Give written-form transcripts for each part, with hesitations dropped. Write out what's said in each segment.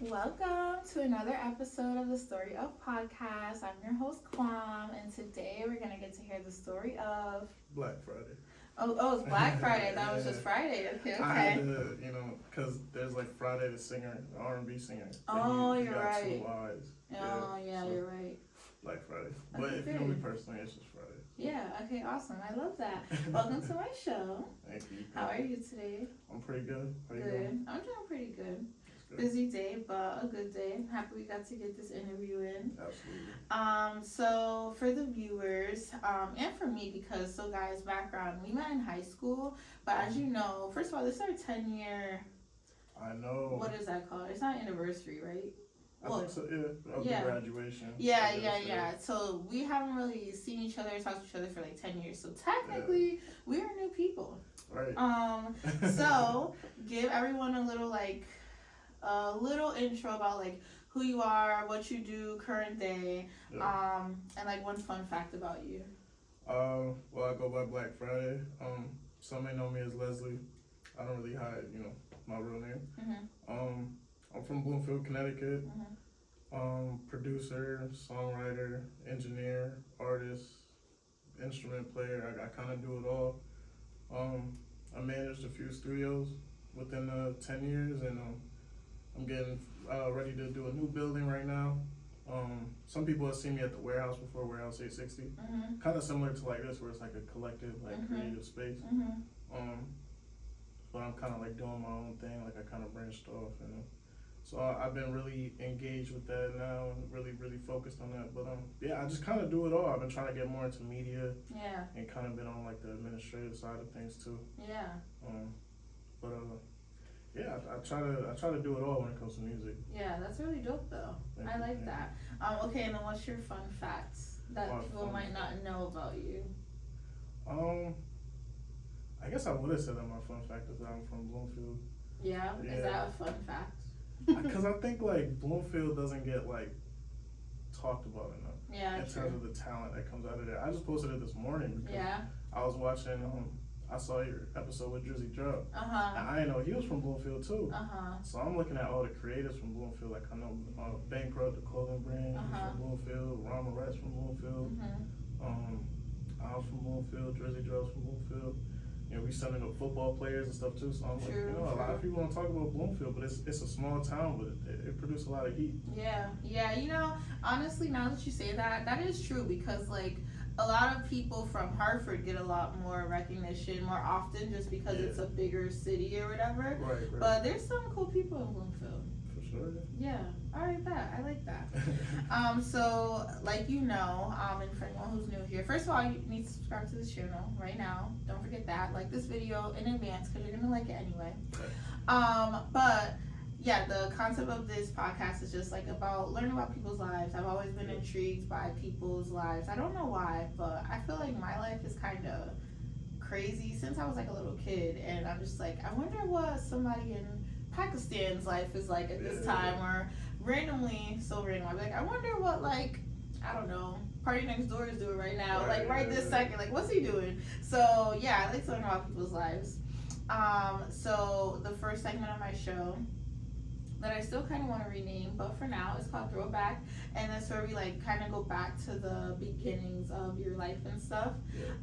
Welcome to another episode of the Story of Podcast. I'm your host, Kwam, and today we're going to get to hear the story of Black Friday. It's Black Friday. That was just Friday. Okay. I had to, because there's like Friday the singer, the R&B singer. You're got right. 2 eyes. So you're right. Black Friday. Okay, But if you know me personally, it's just Friday. Yeah, okay, awesome. I love that. Welcome to my show. Thank you. How are you today? I'm pretty good. How you Good. doing? I'm doing pretty good. Good. Busy day, but a good day. I'm happy we got to get this interview in. Absolutely. So for the viewers, and for me, because guys, background, we met in high school, but as you know, first of all, this is our 10-year. I know. What is that called? It's not anniversary, right? I think so, of the graduation. Yeah. So we haven't really seen each other, talked to each other for like 10 years. So technically, we are new people. Right. So give everyone a little intro about like who you are, what you do, current day, and like one fun fact about you. Well, I go by Blvck Friday. Some may know me as Leslie. I don't really hide, my real name. Mm-hmm. I'm from Bloomfield, Connecticut. Mm-hmm. Producer, songwriter, engineer, artist, instrument player. I kind of do it all. I managed a few studios within 10 years, and I'm getting ready to do a new building right now. Some people have seen me at the warehouse before, Warehouse 860. Mm-hmm. Kind of similar to like this, where it's like a collective, like creative space. Mm-hmm. But I'm kind of like doing my own thing. Like I kind of branched off, so I've been really engaged with that now and really, really focused on that. But I just kind of do it all. I've been trying to get more into media. Yeah. And kind of been on like the administrative side of things too. Yeah. I try to do it all when it comes to music. Yeah, that's really dope though. I like that. Okay, and then what's your fun facts that people might not know about you? I guess I would have said that my fun fact is that I'm from Bloomfield. Yeah. Is that a fun fact? Because I think like Bloomfield doesn't get like talked about enough. Yeah. In terms of the talent that comes out of there. I just posted it this morning because I was watching. I saw your episode with Drizzy Drug. And I didn't know he was from Bloomfield too. So I'm looking at all the creatives from Bloomfield. Like I know Bankrupt, the clothing brand, he's from Bloomfield. Rama Rats from Bloomfield. I was from Bloomfield. Drizzy Drug's from Bloomfield. We sending up football players and stuff too. So I'm like, a lot of people don't talk about Bloomfield, but it's a small town, but it produced a lot of heat. Yeah. Honestly, now that you say that, that is true because like a lot of people from Hartford get a lot more recognition more often just because it's a bigger city or whatever. Right. But there's some cool people in Bloomfield. For sure. Yeah. All right, I like that. So like and for anyone who's new here, first of all, you need to subscribe to this channel right now. Don't forget that. Like this video in advance because you're gonna like it anyway. But yeah, the concept of this podcast is just like about learning about people's lives. I've always been intrigued by people's lives. I don't know why, but I feel like my life is kind of crazy since I was like a little kid, and I'm just like, I wonder what somebody in Pakistan's life is like at this time, or randomly, I'm like, I wonder what like, I don't know, Party Next Door is doing right now, right this second, like what's he doing? So yeah, I like to learn about people's lives. So the first segment of my show that I still kind of want to rename, but for now it's called Throwback, and that's where we like kind of go back to the beginnings of your life and stuff.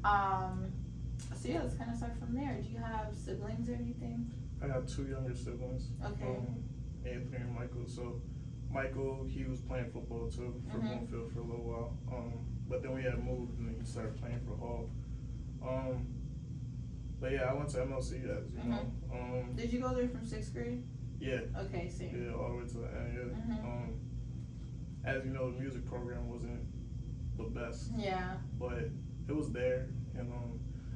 So yeah, let's kind of start from there. Do you have siblings or anything? I got 2 younger siblings. Okay. Anthony and Michael. So Michael, he was playing football too for Bloomfield for a little while. But then we had moved and he started playing for Hall. But yeah, I went to MLC as you know. Did you go there from 6th grade? Yeah. Okay, same. Yeah, all the way to the end. Yeah. As you know, the music program wasn't the best. Yeah. But it was there, and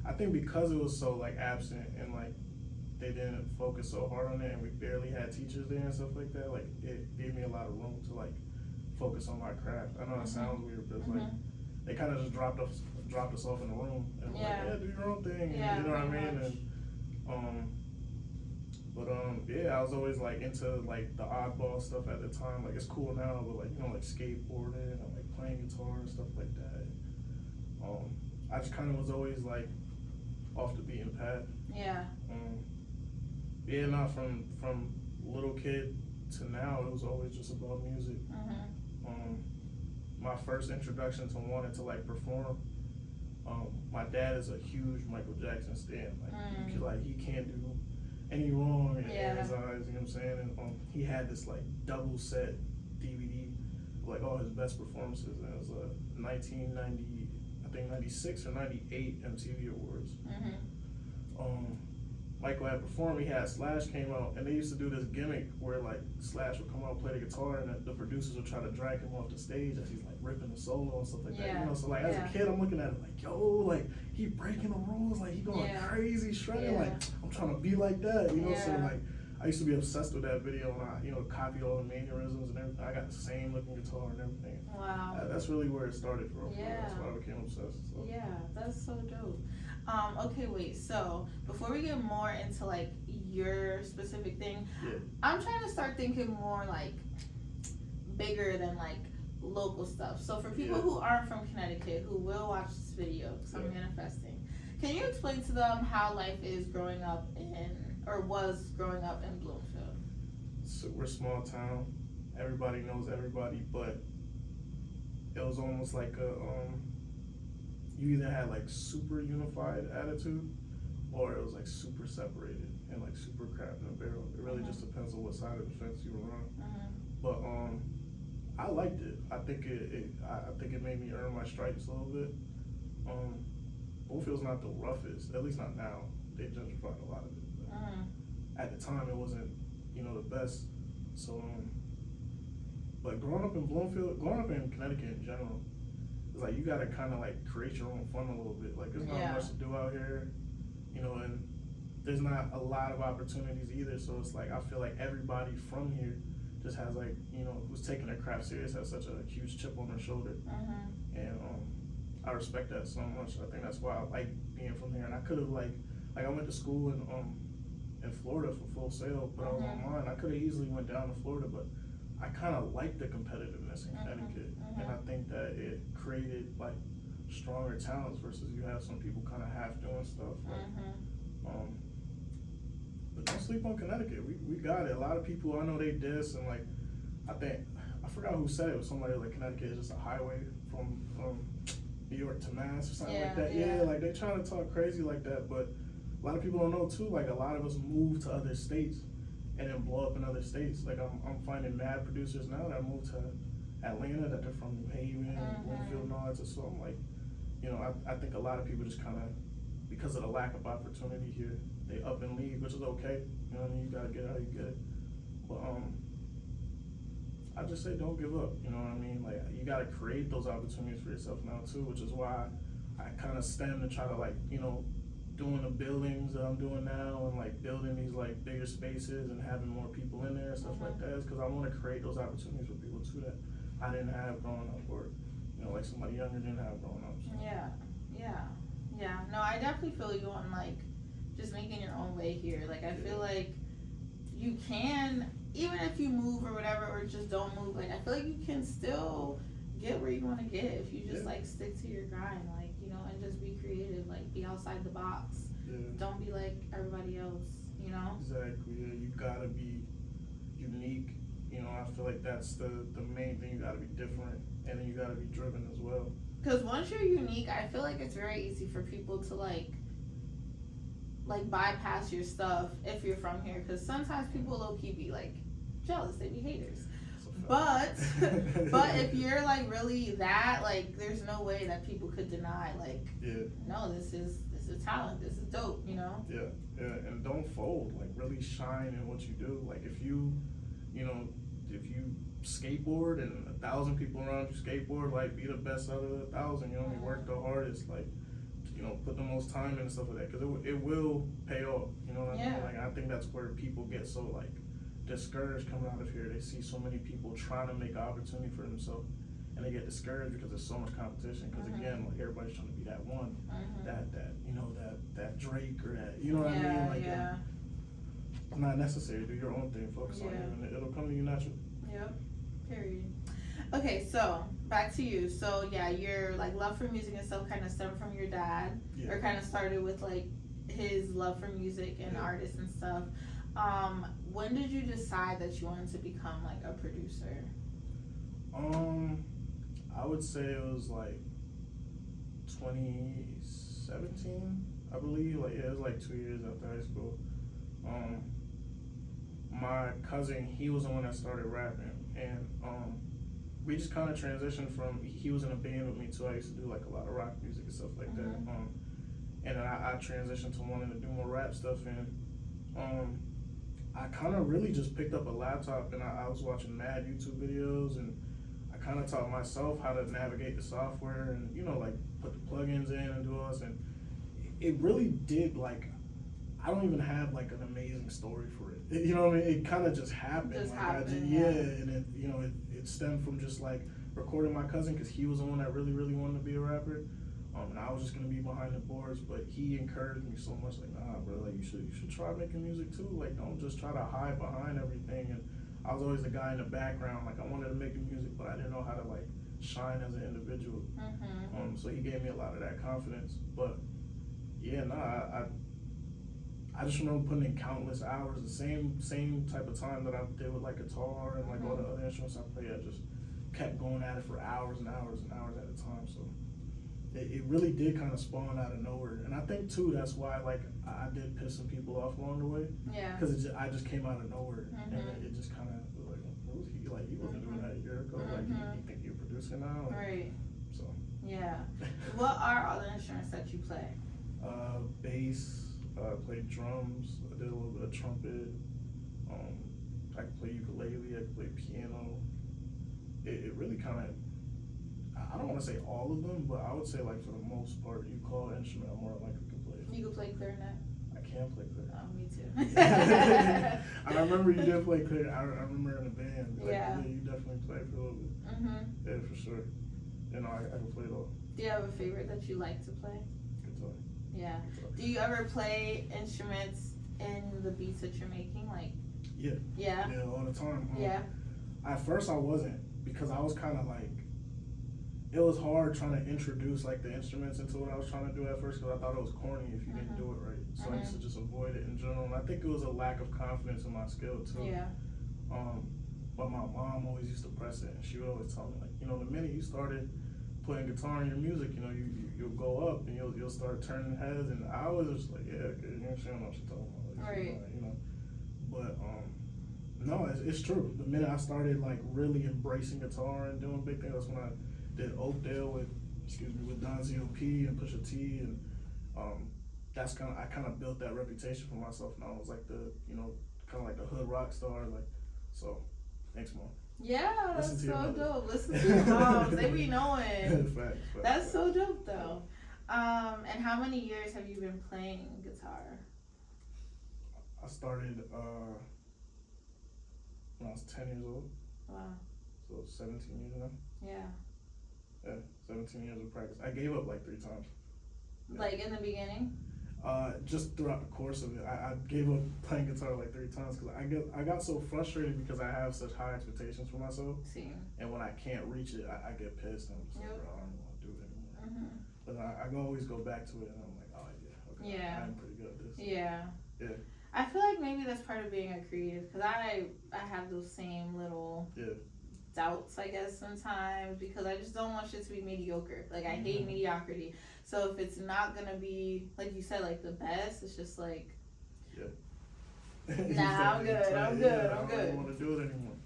I think because it was so like absent and like they didn't focus so hard on it, and we barely had teachers there and stuff like that. Like it gave me a lot of room to like focus on my craft. I know it sounds weird, but it's like they kind of just dropped us off in the room and like, yeah, do your own thing. Yeah, you know what I mean? And I was always like into like the oddball stuff at the time. Like it's cool now, but like like skateboarding and like playing guitar and stuff like that. I just kind of was always like off the beaten path. Yeah. From little kid to now, it was always just about music. My first introduction to wanting to like perform, my dad is a huge Michael Jackson stan. Like he can't do any wrong in his eyes, you know what I'm saying? And he had this like double set DVD of like all his best performances, and it was 1990, I think 96 or 98 MTV Awards. Michael had performed, he had Slash came out, and they used to do this gimmick where like Slash would come out and play the guitar, and the producers would try to drag him off the stage as he's like ripping the solo and stuff like that. You know, so like as a kid, I'm looking at it like, yo, like he breaking the rules, like he going crazy shredding, like I'm trying to be like that, you know. So like I used to be obsessed with that video, and I, you know, copied all the mannerisms and everything. I got the same looking guitar and everything. Wow. That's really where it started from. That's why I became obsessed. So. Yeah, that's so dope. Okay, wait, so before we get more into like your specific thing, I'm trying to start thinking more like bigger than like local stuff. So for people who aren't from Connecticut, who will watch this video, because I'm manifesting, can you explain to them how life is growing up or was growing up in Bloomfield? So we're a small town, everybody knows everybody, but it was almost like you either had like super unified attitude, or it was like super separated and like super crap in a barrel. It really just depends on what side of the fence you were on. But I liked it. I think it made me earn my stripes a little bit. Bloomfield's not the roughest, at least not now. They gentrified a lot of it. But at the time, it wasn't, you know, the best. So, but growing up in Bloomfield, growing up in Connecticut in general, it's like you gotta kind of like create your own fun a little bit. Like there's not much to do out here, you know, and there's not a lot of opportunities either. So it's like I feel like everybody from here just has like, you know, who's taking their craft serious has such a huge chip on their shoulder, and I respect that so much. I think that's why I like being from here. And I could have like I went to school in Florida for Full Sail, but I was online. I could have easily went down to Florida, but I kind of like the competitiveness in Connecticut, and I think that it created like stronger talents versus you have some people kind of half doing stuff. Like, but don't sleep on Connecticut. We got it. A lot of people I know they diss, and like I forgot who said it. It was somebody like Connecticut is just a highway from New York to Mass or something like that. Like they try to talk crazy like that, but a lot of people don't know too. Like a lot of us move to other states and then blow up in other states. Like I'm finding mad producers now that moved to Atlanta, that they're from New Haven, Bloomfield, and all that. So I'm like, you know, I think a lot of people just kind of, because of the lack of opportunity here, they up and leave, which is okay. You know what I mean? You gotta get it how you get it. But I just say don't give up. You know what I mean? Like you gotta create those opportunities for yourself now too, which is why I kind of stem to try to like, you know, doing the buildings that I'm doing now and like building these like bigger spaces and having more people in there and stuff like that, is because I want to create those opportunities for people too that I didn't have growing up, or you know, like somebody younger didn't have growing up. So. Yeah. No, I definitely feel you on like just making your own way here. Like I feel like you can, even if you move or whatever, or just don't move. Like I feel like you can still get where you want to get if you just like stick to your grind, like, you know, and just be creative, like be outside the box. Don't be like everybody else, you know. Exactly. Yeah, you gotta be unique. You know, I feel like that's the main thing. You gotta be different, and then you gotta be driven as well. Because once you're unique, I feel like it's very easy for people to like bypass your stuff if you're from here. Because sometimes people low key be like jealous, they be haters. But if you're like really that, like there's no way that people could deny like no, this is talent, this is dope, you know. And don't fold, like really shine in what you do. Like if you skateboard and 1,000 people around you skateboard, like be the best out of 1,000. You know, you work the hardest, like, you know, put the most time in and stuff like that, because it will pay off. You know what I mean? Like I think that's where people get so like discouraged coming out of here. They see so many people trying to make an opportunity for themselves, and they get discouraged because there's so much competition. Because again, like everybody's trying to be that one, that you know, that Drake or that, you know what I mean? Like it's not necessary. Do your own thing. Focus on you, and it'll come to you naturally. Yep. Period. Okay, so back to you. So your like love for music and stuff kind of stemmed from your dad, or kind of started with like his love for music and artists and stuff. When did you decide that you wanted to become like a producer? I would say it was like 2017, I believe. Like, yeah, it was like 2 years after high school. My cousin, he was the one that started rapping, and we just kind of transitioned from. He was in a band with me too. I used to do like a lot of rock music and stuff like that. And then I transitioned to wanting to do more rap stuff, and I kind of really just picked up a laptop, and I was watching mad YouTube videos, and I kind of taught myself how to navigate the software, and like put the plugins in and do all this, and it really did, like, I don't even have like an amazing story for it. You know what I mean? It kind of just happened. And it it stemmed from just like recording my cousin, because he was the one that really wanted to be a rapper. And I was just gonna be behind the boards, but he encouraged me so much, like, nah, bro, like you should try making music too. Like, don't just try to hide behind everything. And I was always the guy in the background. Like, I wanted to make music, but I didn't know how to like shine as an individual. So he gave me a lot of that confidence. But yeah, I just remember putting in countless hours, the same type of time that I did with like guitar and like all the other instruments I play. I just kept going at it for hours and hours and hours at a time. So it really did kind of spawn out of nowhere. And I think too, that's why like I did piss some people off along the way. Yeah. Because I just came out of nowhere, and it just kind of was like, who's he? Like, he wasn't doing that a year ago. Like, you think you're producing now? Right. So. Yeah. What are all the instruments that you play? Bass. I played drums. I did a little bit of trumpet. I could play ukulele. I could play piano. It really kind of, I don't want to say all of them, but I would say like for the most part, you call an instrument, I'm more likely to play it. You can play clarinet? I can play clarinet. Oh, me too. I remember you did play clarinet. I remember in a band. Like, yeah, you definitely played for a little bit. Yeah, for sure. I can play it all. Do you have a favorite that you like to play? Guitar. Yeah. Do you ever play instruments in the beats that you're making? Like. Yeah. Yeah. Yeah, all the time. Yeah. At first I wasn't, because I was kind of like, it was hard trying to introduce like the instruments into what I was trying to do at first, because I thought it was corny if you didn't do it right. So I used to just avoid it in general. And I think it was a lack of confidence in my skill too. Yeah. But my mom always used to press it, and she would always tell me, like, the minute you started playing guitar in your music, you'll go up and you'll start turning heads. And I was just like, yeah, okay, she don't know what she's talking about. Like, right. But no, it's true. The minute I started like really embracing guitar and doing big things, that's when I did Oakdale with Don Z.O.P. and Pusha T, and that's I kind of built that reputation for myself. Now I was like the kind of like the hood rock star, like. So thanks, Mom. Yeah, that's so dope. Listen to your moms. They be knowing. Facts. That's so dope though. And how many years have you been playing guitar? I started when I was 10 years old. Wow. So 17 years now. Yeah. Yeah, 17 years of practice. I gave up like 3 times. Yeah. Like in the beginning? Just throughout the course of it, I gave up playing guitar like 3 times, because I got so frustrated because I have such high expectations for myself. Same. And when I can't reach it, I get pissed, and I'm just like, bro, I don't want to do it anymore. But I can always go back to it, and I'm like, oh yeah, okay, yeah. I'm pretty good at this. Yeah. Yeah. I feel like maybe that's part of being a creative, because I have those same little doubts, I guess, sometimes, because I just don't want shit to be mediocre. Like, I hate mediocrity. So if it's not gonna be, like you said, like the best, it's just like, nah, I'm good. I don't want to do it anymore.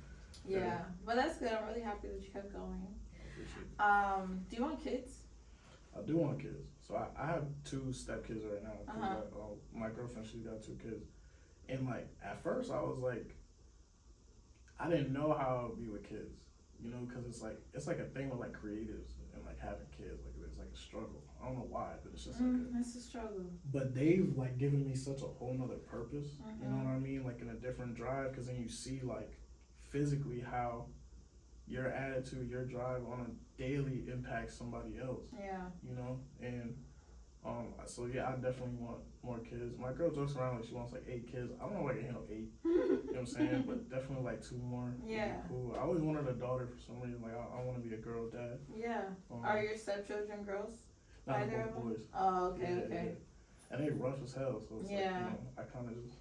Yeah, but that's good. I'm really happy that you kept going. I appreciate it. Do you want kids? I do want kids. So I have 2 stepkids right now. My girlfriend, she's got 2 kids. And like, at first I was like, I didn't know how I would be with kids, because it's like a thing with like creatives and like having kids. Like, it's like a struggle. I don't know why, but it's just like it's a struggle. But they've like given me such a whole nother purpose. You know what I mean? Like, in a different drive, because then you see like physically how your attitude, your drive on a daily impacts somebody else. Yeah. And so yeah, I definitely want more kids. My girl jokes around like she wants like 8 kids. I don't know if I can handle 8. You know what I'm saying? But definitely like 2 more. Yeah. Cool. I always wanted a daughter for some reason. Like, I want to be a girl dad. Yeah. Are your stepchildren girls? No, they're both boys. Oh, okay. Yeah. And they rough as hell. So it's like, I kind of just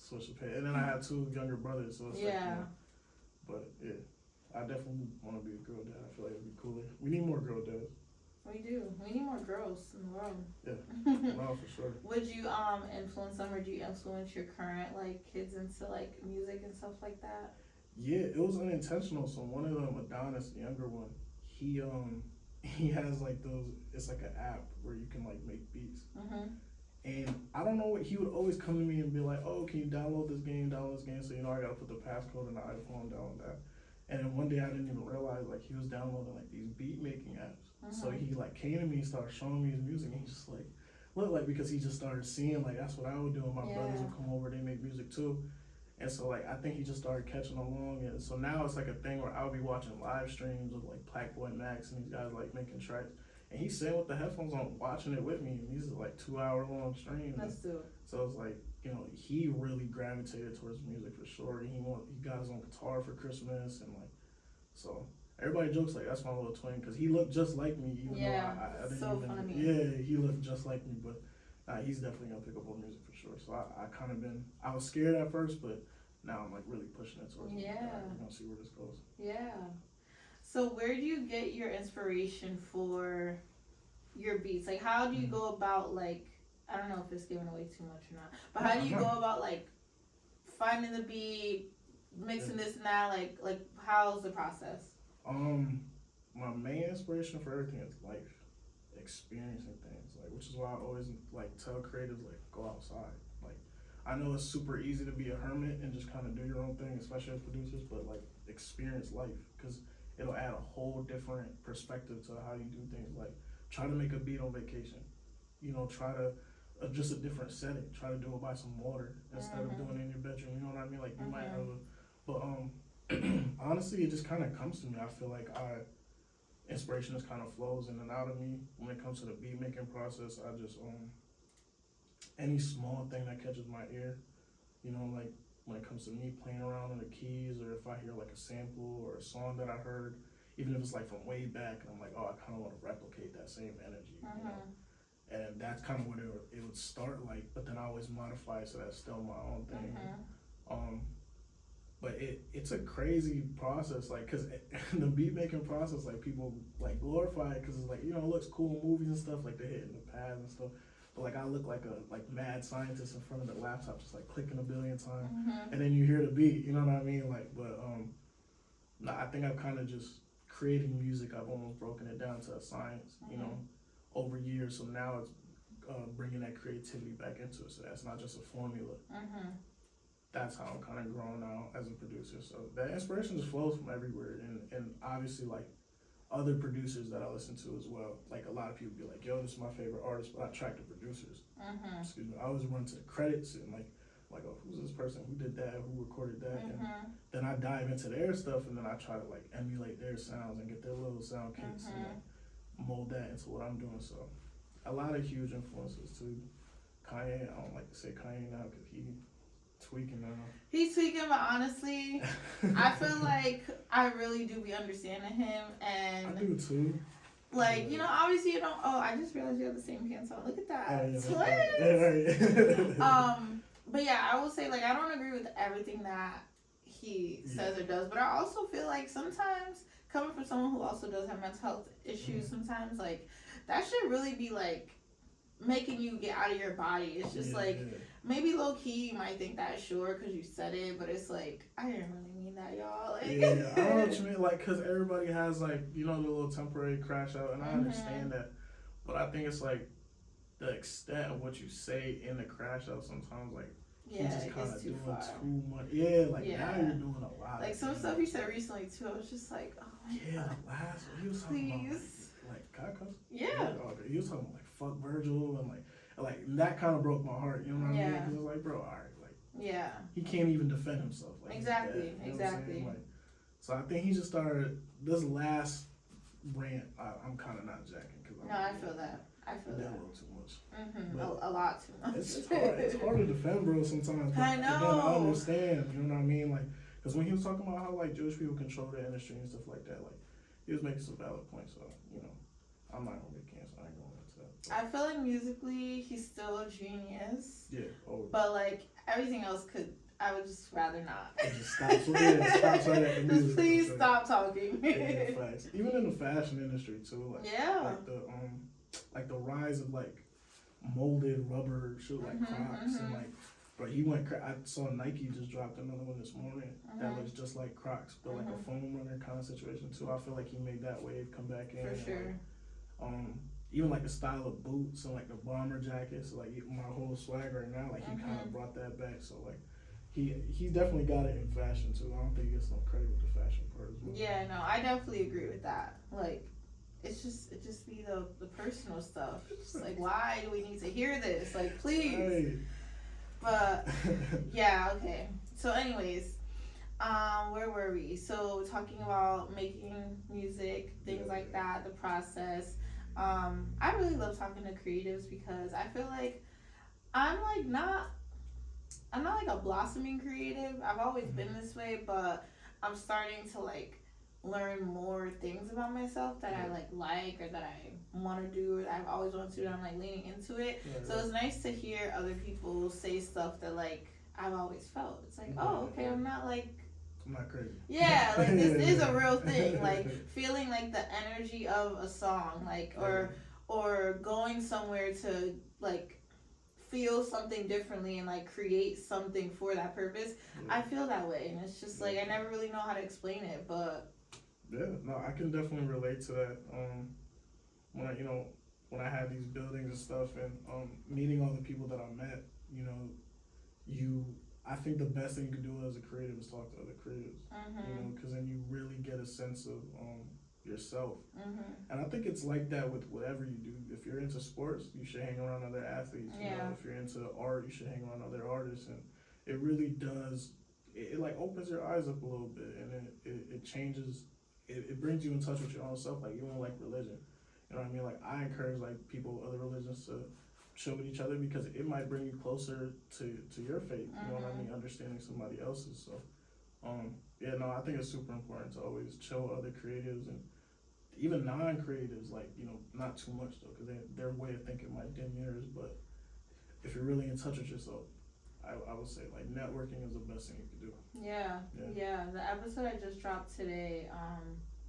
switch the pay. And then I have 2 younger brothers, so it's like, you know, but yeah, I definitely want to be a girl dad. I feel like it'd be cooler. We need more girl dads. We do. We need more girls in the world. Yeah, no, for sure. Would you influence them, or do you influence your current like kids into like music and stuff like that? Yeah, it was unintentional. So one of them, Adonis, the younger one, he has like those. It's like an app where you can like make beats. And I don't know what he would always come to me and be like, "Oh, can you download this game? So you know, I gotta put the passcode in the iPhone, download that." And then one day I didn't even realize like he was downloading like these beat making apps. So he like came to me and started showing me his music, and he's just like, look, like, because he just started seeing like that's what I would do, and my brothers would come over, they make music too. And so like I think he just started catching along, and so now it's like a thing where I'll be watching live streams of like Blackboy Max and these guys like making tracks, and he's sitting with the headphones on watching it with me, and these are like 2-hour-long streams. That's dope. So it's like, you know, he really gravitated towards music for sure. He got his own guitar for Christmas, and like, so everybody jokes like that's my little twin because he looked just like me. Even though I didn't so even, funny. Yeah, he looked just like me, but he's definitely gonna pick up on music for sure. So I kind of I was scared at first, but now I'm like really pushing it towards me. We're gonna see where this goes. Yeah. So where do you get your inspiration for your beats? Like, how do you go about, like, I don't know if it's giving away too much or not, but how do you go about like finding the beat, mixing this and that? Like how's the process? My main inspiration for everything is life, experiencing things, like, which is why I always like tell creatives like go outside. Like, I know it's super easy to be a hermit and just kind of do your own thing, especially as producers, but like experience life, because it'll add a whole different perspective to how you do things. Like, try to make a beat on vacation, you know, try to just a different setting, try to do it by some water instead of doing it in your bedroom, you know what I mean? Like, you might have but honestly, it just kind of comes to me. I feel like inspiration just kind of flows in and out of me when it comes to the beat making process. I just any small thing that catches my ear, you know, like when it comes to me playing around on the keys, or if I hear like a sample or a song that I heard, even if it's like from way back, and I'm like, oh, I kind of want to replicate that same energy, you know. And that's kind of what it would start like, but then I always modify it so that's still my own thing. But it's a crazy process, like, cause the beat making process, like, people like glorify it, cause it's like, you know, it looks cool in movies and stuff, like they're hitting the pads and stuff. But like I look like a mad scientist in front of the laptop, just like clicking a billion times, and then you hear the beat, you know what I mean? Like, but I think I've kind of just creating music. I've almost broken it down to a science, you know, over years. So now it's bringing that creativity back into it. So that's not just a formula. That's how I'm kind of growing out as a producer. So that inspiration just flows from everywhere, and obviously like other producers that I listen to as well. Like, a lot of people be like, yo, this is my favorite artist, but I track the producers. Excuse me. I always run to the credits and like, oh, who's this person? Who did that? Who recorded that? And then I dive into their stuff, and then I try to like emulate their sounds and get their little sound kits and like mold that into what I'm doing. So a lot of huge influences too. Kanye, I don't like to say Kanye now because he tweaking now. He's tweaking, but honestly, I feel like I really do be understanding him, and I do too. Like, you know, obviously you don't. Oh, I just realized you have the same pants on. Look at that, twins. But yeah, I will say, like, I don't agree with everything that he says or does, but I also feel like sometimes, coming from someone who also does have mental health issues, sometimes like that should really be like making you get out of your body. It's just maybe low key you might think that, sure, because you said it, but it's like, I didn't really mean that, y'all. Like, I don't know what you mean, like, because everybody has, like, you know, the little temporary crash out, and I understand that, but I think it's like the extent of what you say in the crash out sometimes, like, you're just kind of doing too much. Now you're doing a lot. Like, some stuff you said recently too, I was just like, oh my god. The last one, he was talking about like cacos. He was talking about like fuck Virgil, and like that kind of broke my heart. You know what I mean? Because it's like, bro, all right, like he can't even defend himself. Like, exactly. Like, so I think he just started this last rant. I'm kind of not jacking because I feel that. I feel that a little too much. A lot too much. It's hard to defend, bro, sometimes. But I know. Again, I understand. You know what I mean? Like, because when he was talking about how like Jewish people control the industry and stuff like that, like he was making some valid points. So, you know, I'm not gonna get canceled. I ain't going into that. I feel like musically he's still a genius. Yeah. Oh. But like everything else I would just rather not. Just stop. So stop saying that. Just please stop talking. Yeah, facts. Even in the fashion industry too, like yeah, like the rise of like molded rubber shoes like Crocs and like, bro, I saw Nike just dropped another one this morning that looks just like Crocs, but like a foam runner kind of situation too. I feel like he made that wave come back in. For sure. Like, even like the style of boots and like the bomber jackets, like my whole swag right now, like he kind of brought that back. So like. He definitely got it in fashion too. I don't think he gets no credit with the fashion part as well. Yeah, no, I definitely agree with that. Like, it just be the personal stuff. It's like, why do we need to hear this? Like, please. Right. But yeah, okay. So, anyways, where were we? So, talking about making music, things like that, the process. I really love talking to creatives because I feel like I'm not like a blossoming creative. I've always been this way, but I'm starting to like learn more things about myself that I like or that I want to do or that I've always wanted to do, and I'm like leaning into it. So it's nice to hear other people say stuff that like I've always felt. It's like, oh, okay, I'm not crazy. Yeah, like this is a real thing. Like feeling like the energy of a song, like or going somewhere to like feel something differently and like create something for that purpose. I feel that way, and it's just like I never really know how to explain it, but I can definitely relate to that. When I had these buildings and stuff, and meeting all the people that I met, I think the best thing you can do as a creative is talk to other creatives, because then you really get a sense of yourself. And I think it's like that with whatever you do. If you're into sports, you should hang around other athletes. If you're into art, you should hang around other artists. And it really does, it like opens your eyes up a little bit, and it changes, it brings you in touch with your own self, like even like religion. You know what I mean? Like I encourage like people, other religions to chill with each other because it might bring you closer to your faith. You know what I mean? Understanding somebody else's. So I think it's super important to always chill with other creatives and even non-creatives, like, not too much though, because their way of thinking might dim yours, but if you're really in touch with yourself, I would say like networking is the best thing you can do. Yeah. The episode I just dropped today,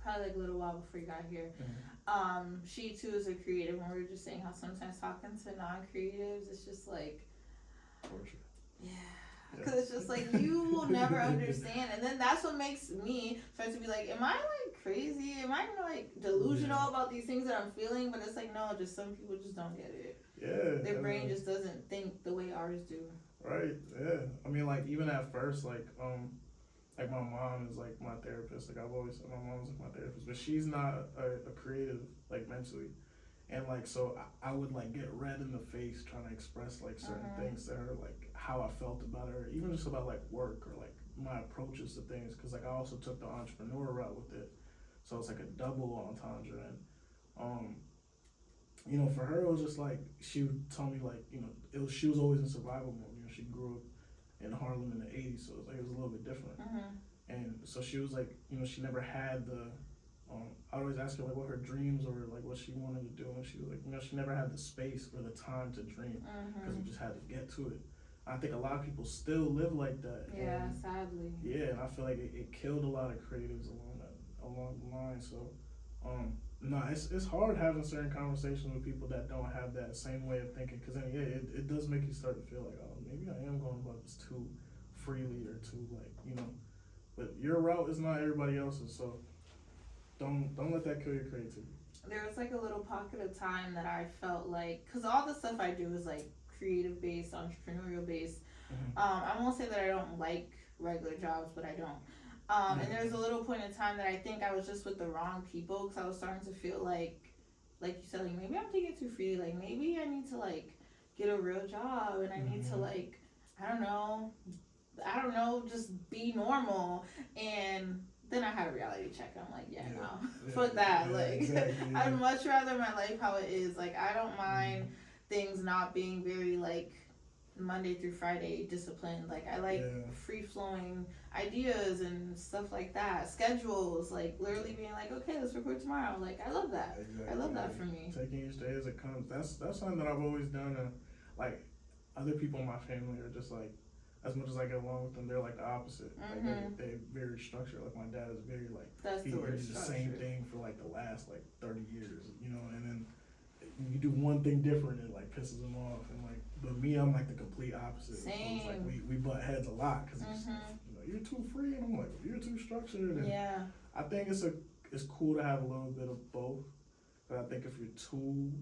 probably like a little while before you got here, she too is a creative, and we were just saying how sometimes talking to non-creatives, it's just like torture. Yeah. Because it's just like, you will never understand. And then that's what makes me start to be like, am I like crazy? Am I like delusional about these things that I'm feeling? But it's like, no, just some people just don't get it. Yeah. Their brain just doesn't think the way ours do. Right, yeah. I mean, like, even at first, like my mom is like my therapist. Like, I've always said my mom's like my therapist. But she's not a creative, like, mentally. And like, so I would like get red in the face trying to express like certain things to her, like how I felt about her, even just about like work or like my approaches to things. Cause like I also took the entrepreneur route with it. So it's like a double entendre. And, for her, it was just like, she would tell me like, she was always in survival mode. She grew up in Harlem in the 80s. So it was like, it was a little bit different. And so she was like, she never had the, I always ask her like what her dreams or like what she wanted to do, and she was like, she never had the space or the time to dream because we just had to get to it. I think a lot of people still live like that. Yeah, and, sadly. Yeah, and I feel like it killed a lot of creatives along the line. So, it's hard having certain conversations with people that don't have that same way of thinking, because then it does make you start to feel like, oh, maybe I am going about this too freely or too like, but your route is not everybody else's, so. Don't let that kill your creativity. There was like a little pocket of time that I felt like, because all the stuff I do is like creative based, entrepreneurial based. I won't say that I don't like regular jobs, but I don't. And there was a little point in time that I think I was just with the wrong people, because I was starting to feel like you said, like maybe I'm taking it too freely. Like maybe I need to like get a real job, and I need to like I don't know, just be normal. And then I had a reality check. I'm like, fuck that. Exactly. I'd much rather my life how it is. Like, I don't mind things not being very, like, Monday through Friday discipline. Like I like free flowing ideas and stuff like that. Schedules, like literally being like, okay, let's record tomorrow. Like I love that. Exactly. I love that for me. Taking each day as it comes. That's something that I've always done. And like other people in my family are just like, as much as I get along with them, they're like the opposite. Mm-hmm. Like they're very structured. Like my dad is very like he did the same thing for like the last like 30 years, you know. And then you do one thing different, it like pisses him off. And like, but me, I'm like the complete opposite. Same. So it's like we butt heads a lot because you know, you're too free, and I'm like, you're too structured. And I think it's cool to have a little bit of both. But I think if you're too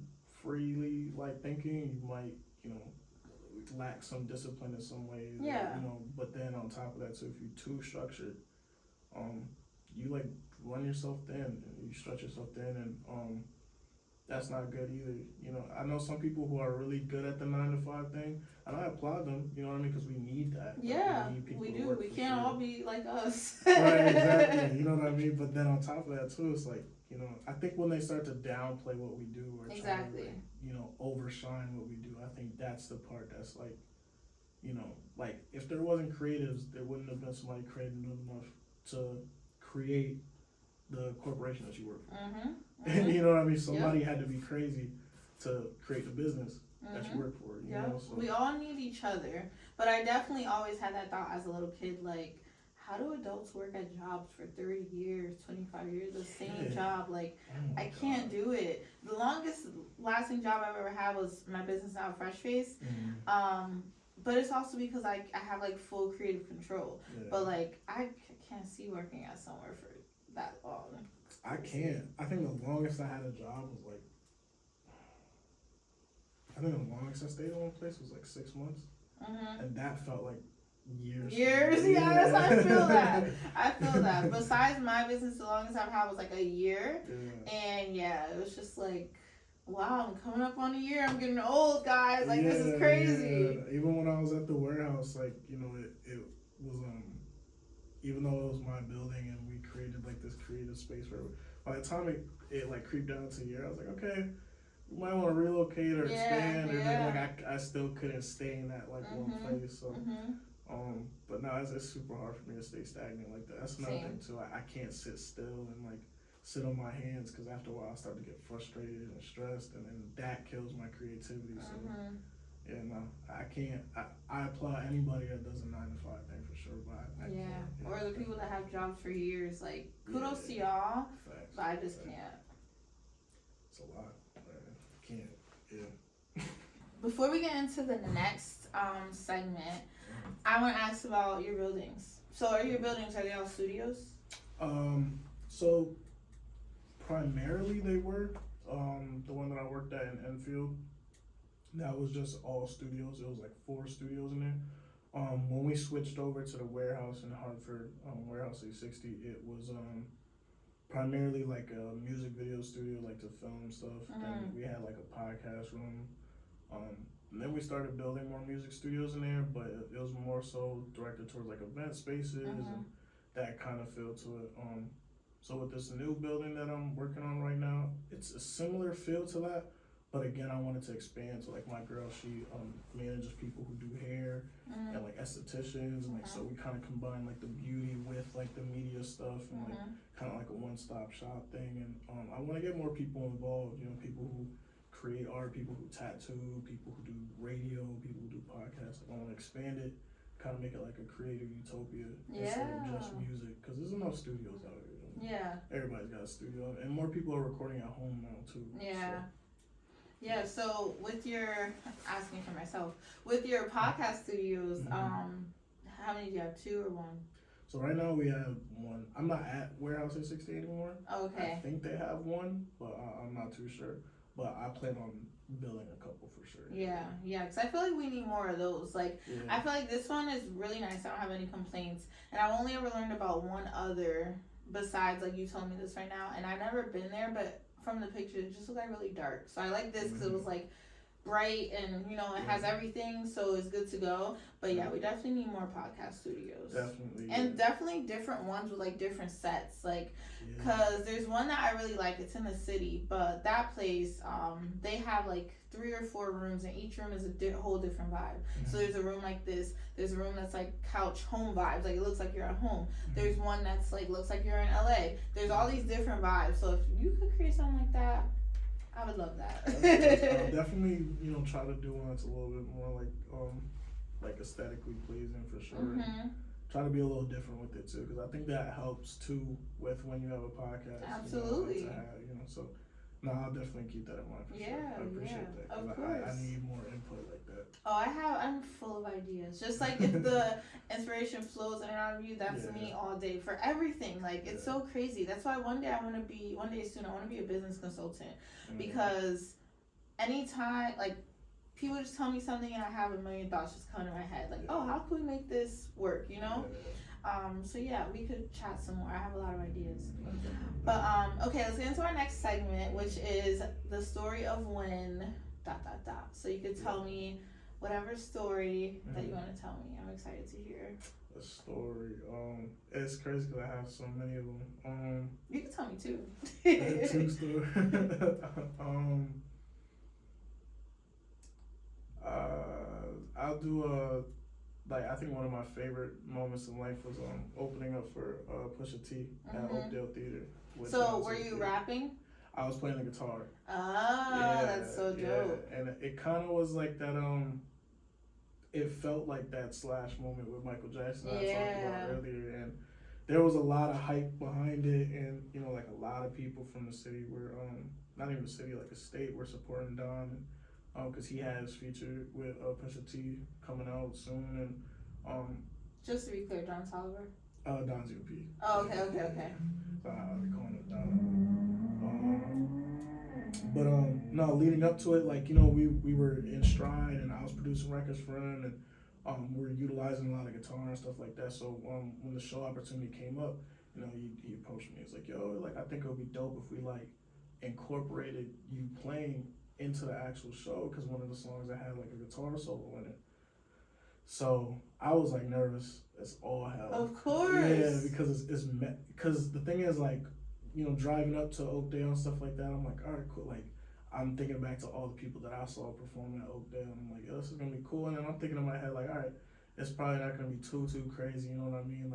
freely like thinking, you might, you know, lack some discipline in some ways. Yeah. You know, but then on top of that too, if you're too structured, you like run yourself thin and you stretch yourself thin, and that's not good either. You know, I know some people who are really good at the 9-to-5 thing, and I applaud them. You know what I mean? Because we need that. Yeah, like, we do. We can't all be like us. Right, exactly. You know what I mean? But then on top of that too, it's like, you know, I think when they start to downplay what we do or try to, like, you know, overshine what we do, I think that's the part that's like, you know, like if there wasn't creatives, there wouldn't have been somebody creative enough to create the corporation that you work for. Mm-hmm. You know what I mean? Somebody had to be crazy to create the business that you work for. You know? So. We all need each other, but I definitely always had that thought as a little kid, like, how do adults work at jobs for 30 years, 25 years, the same job? Like, I can't do it. The longest lasting job I've ever had was my business now, Fresh Face. Mm-hmm. But it's also because I have like full creative control. Yeah. But like, I can't see working at somewhere for that long. I can't. I think the longest I had a job was like, I think the longest I stayed in one place was like 6 months. Mm-hmm. And that felt like years. Yeah, that's how I feel that. I feel that. Besides my business, the longest I've had was like a year. Yeah. And it was just like, wow, I'm coming up on a year. I'm getting old, guys. Like, this is crazy. Yeah. Even when I was at the warehouse, like, you know, it was, even though it was my building and we created like this creative space for it, by the time it like creeped down to a year, I was like, okay, we might want to relocate or expand. And then like I still couldn't stay in that like one place. So, but no, it's super hard for me to stay stagnant like that. That's another thing too. I can't sit still and like sit on my hands, because after a while I start to get frustrated and stressed, and then that kills my creativity. So yeah, no, I can't. I applaud anybody that does a 9-to-5 thing for sure, but I can't. Or the people that have jobs for years, like kudos to y'all. Facts. But I just can't. It's a lot. I can't. Yeah. Before we get into the next segment, I want to ask about your buildings. So are your buildings, are they all studios? So primarily they were. The one that I worked at in Enfield, that was just all studios. It was like 4 studios in there. When we switched over to the warehouse in Hartford, Warehouse 860, it was primarily like a music video studio, like to film stuff. Then we had like a podcast room. And then we started building more music studios in there, but it was more so directed towards like event spaces and that kind of feel to it. So with this new building that I'm working on right now, it's a similar feel to that, but again, I wanted to expand. So like my girl, she manages people who do hair and like estheticians, and like so we kind of combine like the beauty with like the media stuff and like kind of like a one-stop shop thing. And I want to get more people involved. You know, people who create art, people who tattoo, people who do radio, people who do podcasts. Like I want to expand it, kind of make it like a creative utopia instead of just music, because there's enough studios out here. Everybody's got a studio, and more people are recording at home now too. So with your, asking for myself, with your podcast studios, how many do you have, 2 or 1? So right now we have 1. I'm not at Warehouse 860 anymore. Okay. I think they have 1, but I'm not too sure. But I plan on building a couple for sure. Yeah, because I feel like we need more of those. Like, I feel like this one is really nice. I don't have any complaints. And I've only ever learned about one other besides, like, you told me this right now. And I've never been there, but from the picture, it just looked like really dark. So I like this because it was, like, bright and it has everything, so it's good to go. But yeah, we definitely need more podcast studios. Definitely. And definitely different ones with like different sets, like because there's one that I really like. It's in the city, but that place they have like 3 or 4 rooms, and each room is a whole different vibe. So there's a room like this, there's a room that's like couch home vibes, like it looks like you're at home. There's one that's like looks like you're in LA. There's all these different vibes. So if you could create something like that, I would love that. I'll definitely, try to do one that's a little bit more like aesthetically pleasing for sure. Try to be a little different with it too, because I think that helps too with when you have a podcast. Absolutely. So no, I'll definitely keep that in mind for sure. I appreciate that, because I need more input like that. Oh, I'm full of ideas. Just like if the inspiration flows in and out of you, that's me all day for everything. Like it's so crazy. That's why one day soon I want to be a business consultant, because anytime like people just tell me something and I have a million thoughts just come to my head, like how can we make this work, So yeah, we could chat some more. I have a lot of ideas. But okay, let's get into our next segment, which is the story of when ... So you could tell me whatever story that you want to tell me. I'm excited to hear. A story. It's crazy because I have so many of them. You can tell me too. 2 stories. I'll do I think one of my favorite moments in life was opening up for Pusha T at Oakdale Theater. So were you rapping? I was playing the guitar. That's so dope. And it kind of was like that. It felt like that Slash moment with Michael Jackson I talked about earlier, and there was a lot of hype behind it, and like a lot of people from the city were not even the city, like a state, were supporting Don, because he has featured with Pusha T coming out soon, and just to be clear, Don Toliver. Don ZOP. Oh, okay. So I'll be calling it Don. But no, leading up to it, we were in stride, and I was producing records for him, and we were utilizing a lot of guitar and stuff like that. So when the show opportunity came up, he approached me. He's like, yo, I think it would be dope if we incorporated you playing into the actual show, because one of the songs I had a guitar solo in it. So I was nervous as all hell. Of course. Yeah, because because the thing is driving up to Oakdale and stuff like that, I'm like, all right, cool. I'm thinking back to all the people that I saw perform at Oakdale, and I'm like, yo, this is gonna be cool. And then I'm thinking in my head, all right, it's probably not gonna be too crazy, you know what I mean?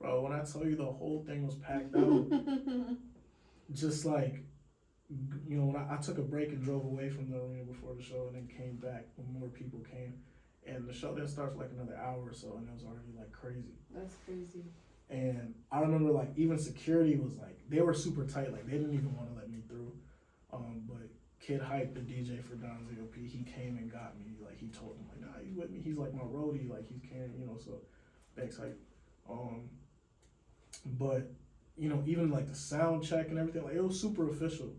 Bro, when I tell you the whole thing was packed out, just when I took a break and drove away from the arena before the show, and then came back when more people came, and the show didn't start for another hour or so, and it was already crazy. That's crazy. And I remember even security was they were super tight, they didn't even want to let me through. But Kid Hype, the DJ for Don ZOP, he came and got me. He told him nah, he's with me. He's my roadie. He's carrying, so thanks Hype. But even the sound check and everything, it was super official.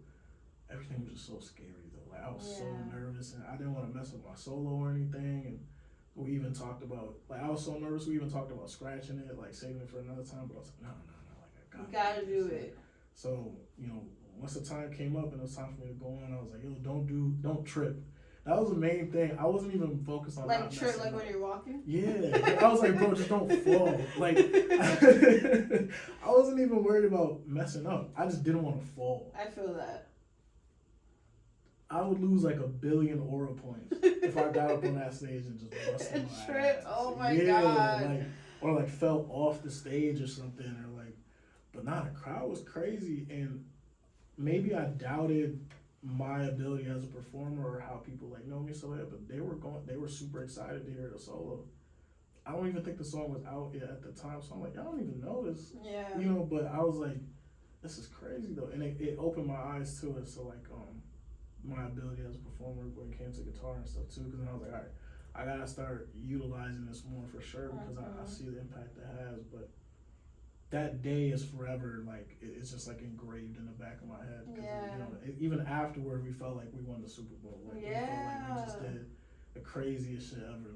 Everything was just so scary though. I was so nervous, and I didn't want to mess up my solo or anything. And we even talked about I was so nervous. We even talked about scratching it, saving it for another time. But I was like, no, I gotta do it. So once the time came up and it was time for me to go on, I was like, yo, don't trip. That was the main thing. I wasn't even focused on trip when you're walking. Yeah, I was like, bro, just don't fall. I wasn't even worried about messing up. I just didn't want to fall. I feel that. I would lose 1 billion aura points if I got up on that stage and just busted my tripped. ass. Oh my god. Or fell off the stage or something, or but nah, the crowd was crazy, and maybe I doubted my ability as a performer or how people know me so bad, but they were super excited to hear the solo. I don't even think the song was out yet at the time, so I'm like, I don't even know this. Yeah. But I was like, this is crazy though, and it opened my eyes to it. So my ability as a performer when it came to guitar and stuff too, because then I was like, all right, I gotta start utilizing this more for sure, because I see the impact it has. But that day is forever, it's just engraved in the back of my head. Even afterward, we felt like we won the Super Bowl. We felt like we just did the craziest shit ever.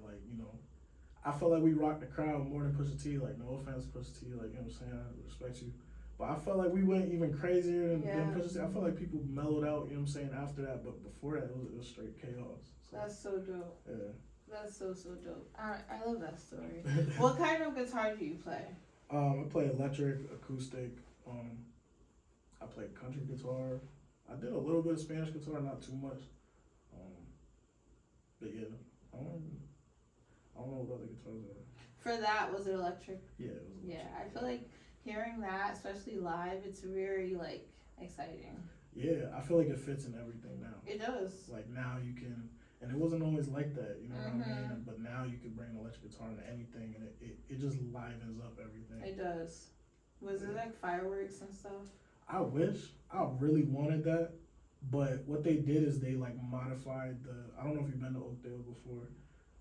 I felt like we rocked the crowd more than Pusha T. No offense, Pusha T. You know what I'm saying? I respect you. But I felt like we went even crazier than Pusha T. I felt like people mellowed out, you know what I'm saying, after that. But before that, it was straight chaos. So, that's so dope. Yeah. That's so dope. I love that story. What kind of guitar do you play? I play electric, acoustic. I play country guitar. I did a little bit of Spanish guitar, not too much. But yeah, I don't know what other guitars are. For that, was it electric? Yeah, it was electric. Yeah, I feel like hearing that, especially live, it's very like exciting. Yeah, I feel like it fits in everything now. It does. Like now you can, and it wasn't always like that, you know what I mean? But now you can bring an electric guitar into anything, and it just livens up everything. It does. Was it like fireworks and stuff? I wish. I really wanted that. But what they did is they like modified I don't know if you've been to Oakdale before,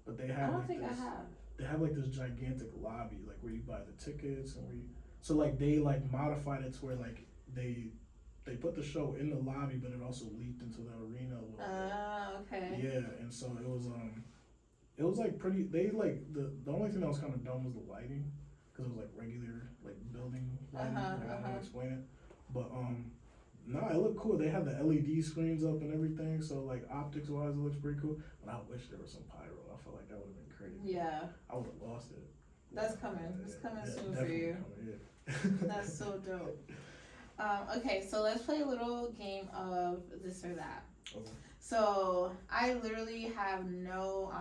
but they have I don't like think this, I have. They have like this gigantic lobby, like where you buy the tickets and so like they like modified it to where like they put the show in the lobby, but it also leaked into the arena a little bit. Okay. Yeah, and so it was like pretty. They like the only thing that was kind of dumb was the lighting, because it was like regular like building lighting. I don't know how to explain it, but no, it looked cool. They had the LED screens up and everything, so like optics wise, it looks pretty cool. But I wish there was some pyro. I felt like that would have been crazy. Yeah. I would have lost it. That's coming. It's coming soon for you. Coming, yeah. That's so dope. Okay, so let's play a little game of this or that. Okay. So I literally have no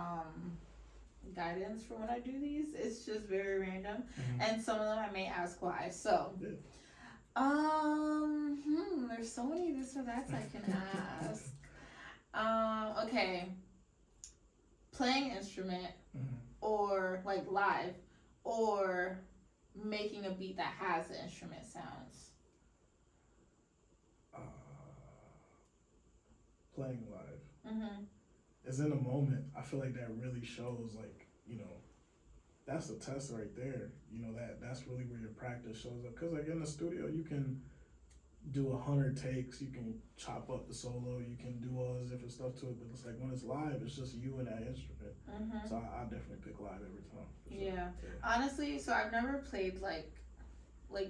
guidance for when I do these. It's just very random, and some of them I may ask why. So. Yeah. There's so many this or that's I can ask. Okay. Playing instrument or like live or making a beat that has the instrument sounds. Playing live. It's in the moment. I feel like that really shows like, you know, that's the test right there. You know, that's really where your practice shows up. Because like in the studio, you can do 100 takes, you can chop up the solo, you can do all this different stuff to it. But it's like when it's live, it's just you and that instrument. So I definitely pick live every time. For sure. Yeah. Honestly, so I've never played like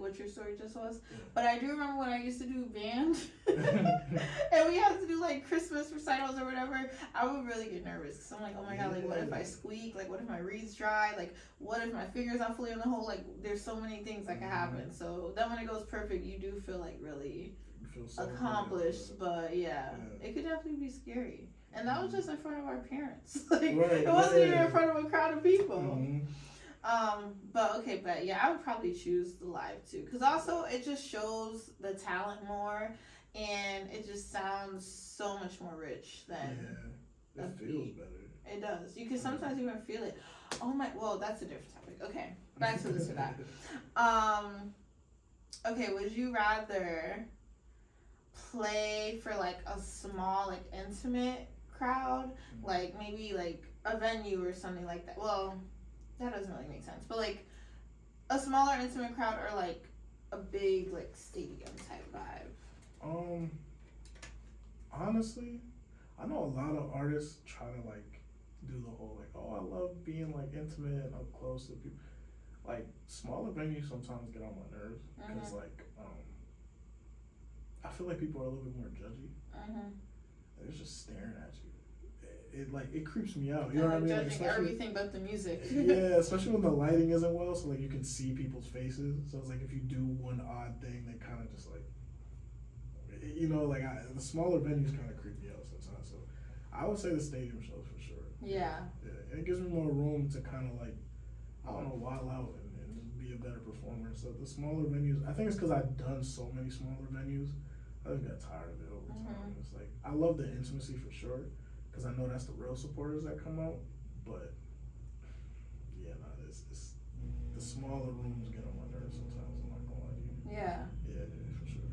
what your story just was, but I do remember when I used to do band and we had to do like Christmas recitals or whatever. I would really get nervous because I'm like, oh my god, like what if I squeak, like what if my reeds dry, like what if my fingers aren't fully in the hole, like there's so many things that can happen. So then when it goes perfect, you do feel like really accomplished. But yeah, it could definitely be scary, and that was just in front of our parents. Like it wasn't even in front of a crowd of people. But yeah, I would probably choose the live too, because also it just shows the talent more, and it just sounds so much more rich than it feels better. It does. You can sometimes even feel it. Oh my, well, that's a different topic. Okay, back to this or that. Okay, would you rather play for like a small, like intimate crowd, like maybe like a venue or something like that? Well, that doesn't really make sense, but like a smaller intimate crowd or like a big like stadium type vibe? Honestly, I know a lot of artists try to like do the whole like, oh, I love being like intimate and up close to people. Like smaller venues sometimes get on my nerves because like I feel like people are a little bit more judgy. They're just staring at you. It creeps me out. You know what I mean? Judging like everything but the music. Yeah, especially when the lighting isn't well, so like you can see people's faces. So it's like if you do one odd thing, they kind of just like, you know, like the smaller venues kind of creep me out sometimes. So I would say the stadium shows for sure. Yeah. And it gives me more room to kind of like, I don't know, wild out and just be a better performer. So the smaller venues, I think it's because I've done so many smaller venues. I just got tired of it over time. It's like I love the intimacy for sure, because I know that's the real supporters that come out, but yeah, it's the smaller rooms get on my nerves sometimes. I'm not gonna lie to you. Yeah. Yeah, for sure.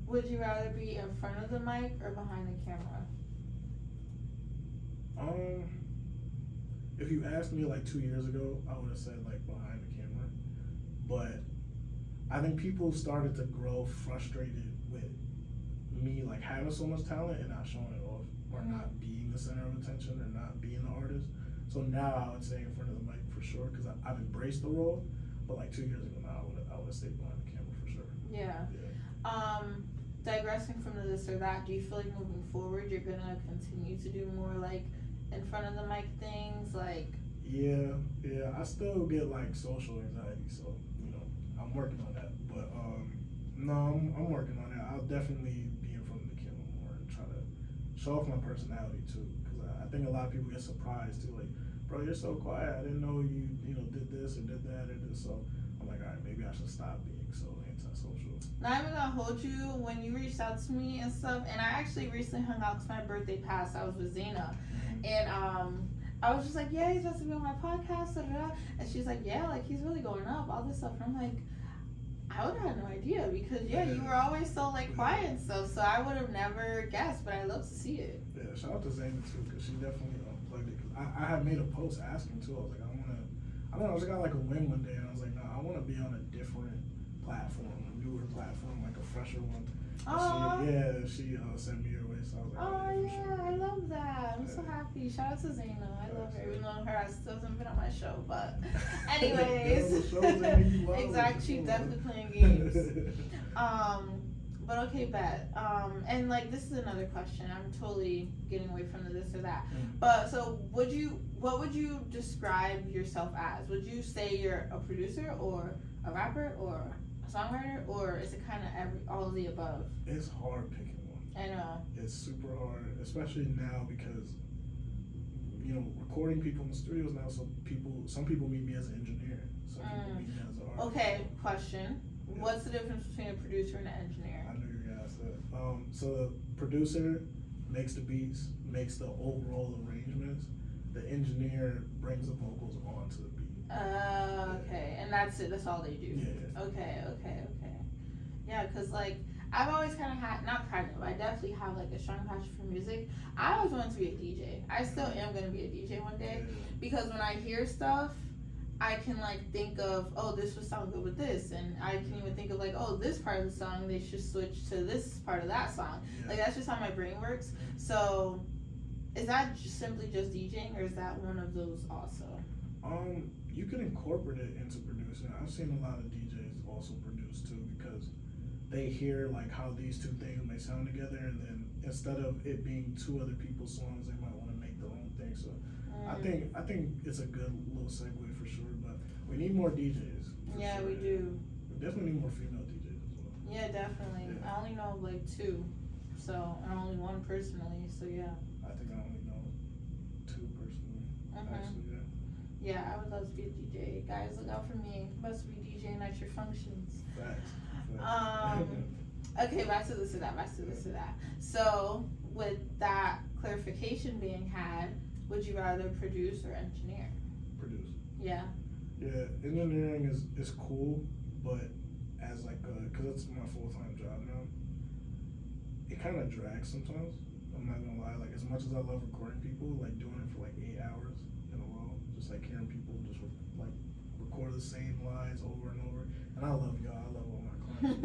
Would you rather be in front of the mic or behind the camera? If you asked me like 2 years ago, I would have said like behind the camera, but I think people started to grow frustrated with me like having so much talent and not showing it off, or not being the center of attention, or not being the artist. So now I would say in front of the mic for sure, because I've embraced the role. But like 2 years ago now, I would have stayed behind the camera for sure. Yeah. Digressing from the this or that, do you feel like moving forward you're gonna continue to do more like in front of the mic things, like? Yeah, I still get like social anxiety, so you know I'm working on that. But no, I'm working on that. I'll definitely be in front of the camera more and try to show off my personality too, because I think a lot of people get surprised too, like, bro, you're so quiet. I didn't know you did this or did that or this. So I'm like, all right, maybe I should stop being so antisocial. Not even gonna hold you, when you reached out to me and stuff, and I actually recently hung out because my birthday passed. I was with Zena, and I was just like, yeah, he's supposed to be on my podcast, and she's like, yeah, like he's really going up, all this stuff, and I'm like, I would have had no idea because you were always so like quiet and stuff, so I would have never guessed, but I love to see it. Yeah, shout out to Zena too, because she definitely plugged it. Cause I had made a post asking too. I was like, I don't know, I just got like a win one day, and I was like, no, I want to be on a different platform, a newer platform, like a fresher one. She sent me your way, so I was like, oh yeah, sure. I love that. I'm so happy. Shout out to Zena. I love her, even though her ass still hasn't been on my show, but anyways. Exactly, she's definitely playing games. But okay, bet. And like this is another question. I'm totally getting away from the this or that. But so what would you describe yourself as? Would you say you're a producer or a rapper or a songwriter, or is it kind of all of the above? It's hard picking one. I know. It's super hard, especially now because recording people in the studios now. So some people meet me as an engineer. Some people meet me as an artist. Okay, question. Yeah. What's the difference between a producer and an engineer? I knew you were gonna ask that. So the producer makes the beats, makes the overall arrangements. The engineer brings the vocals onto the beat. Okay, and that's it. That's all they do. Yeah. Okay. Yeah, cause like I've always kind of had, I definitely have like a strong passion for music. I always wanted to be a DJ. I still am gonna be a DJ one day, because when I hear stuff, I can like think of, oh, this would sound good with this, and I can even think of like, oh, this part of the song they should switch to this part of that song. Like that's just how my brain works. So is that simply just DJing, or is that one of those also? You can incorporate it into producing. I've seen a lot of DJs also produce too, because they hear like how these two things may sound together, and then instead of it being two other people's songs, they might want to make their own thing. So I think it's a good little segue for sure, but we need more DJs. Yeah, sure. we do. We definitely need more female DJs as well. Yeah, definitely. Yeah. I only know like 2, so I'm only 1 personally, so yeah. I think I only know 2 personally, actually, yeah. Yeah, I would love to be a DJ. Guys, look out for me. Must be DJing at your functions. Facts. Okay, back to this or that. So, with that clarification being had, would you rather produce or engineer? Produce. Yeah. Yeah, engineering is cool, but as like, cause it's my full-time job now, it kind of drags sometimes. I'm not gonna lie, like as much as I love recording people, like doing it for like 8 hours in a row, just like hearing people just like record the same lines over and over. And I love y'all, I love all my clients.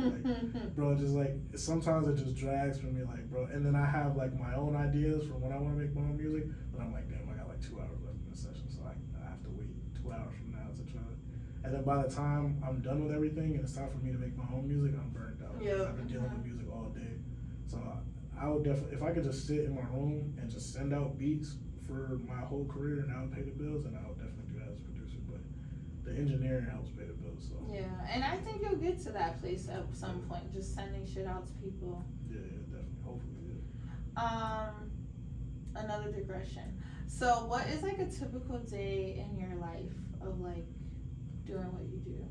Like, bro, just like sometimes it just drags for me, like, bro. And then I have like my own ideas for when I want to make my own music, but I'm like, damn, I got like 2 hours left in this session, so I have to wait 2 hours from now to try to. And then by the time I'm done with everything and it's time for me to make my own music, I'm burnt out. Yeah. I've been dealing with music all day, so I would definitely, if I could just sit in my room and just send out beats for my whole career and I would pay the bills, and I would definitely do that as a producer. But the engineering helps pay the bills, so. Yeah, and I think you'll get to that place at some point, just sending shit out to people. Yeah, definitely, hopefully, yeah. Another digression. So what is like a typical day in your life of like doing what you do?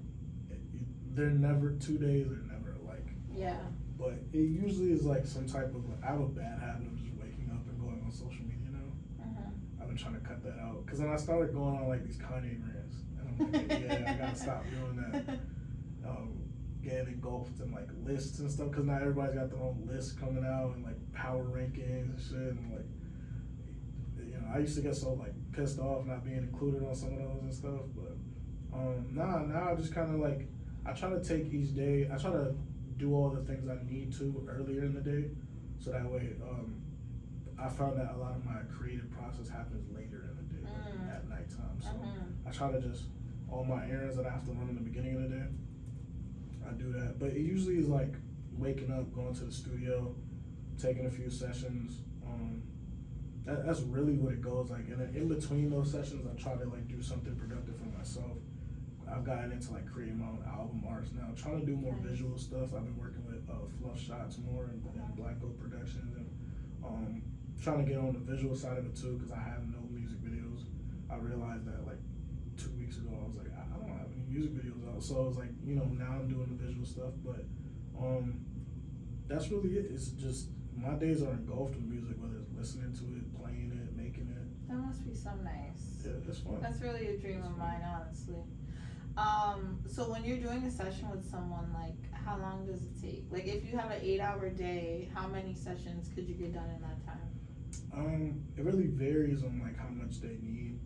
They're never, 2 days are never alike. Yeah. But it usually is like some type of, I have a bad habit of just waking up and going on social media now. I've been trying to cut that out, because then I started going on like these Kanye rants, and I'm like, yeah, I gotta stop doing that. Getting engulfed in like lists and stuff, because now everybody's got their own lists coming out and like power rankings and shit, and like, I used to get so like pissed off not being included on some of those and stuff, but now I just kind of like, I try to take each day, I try to do all the things I need to earlier in the day, so that way I found that a lot of my creative process happens later in the day, like at nighttime. So I try to just, all my errands that I have to run in the beginning of the day, I I do that. But it usually is like waking up, going to the studio, taking a few sessions. That's really what it goes like. And then in between those sessions, I try to like do something productive for myself. I've gotten into like creating my own album arts now, trying to do more visual stuff. I've been working with Fluff Shots more and Blvck Productions, and trying to get on the visual side of it too, because I have no music videos. I realized that like 2 weeks ago, I was like, I don't have any music videos out. So I was like, now I'm doing the visual stuff, but that's really it. It's just, my days are engulfed with music, whether it's listening to it, playing it, making it. That must be so nice. Yeah, it's fun. That's really a dream of mine, honestly. So when you're doing a session with someone, like, how long does it take? Like, if you have an 8-hour day, how many sessions could you get done in that time? It really varies on like how much they need.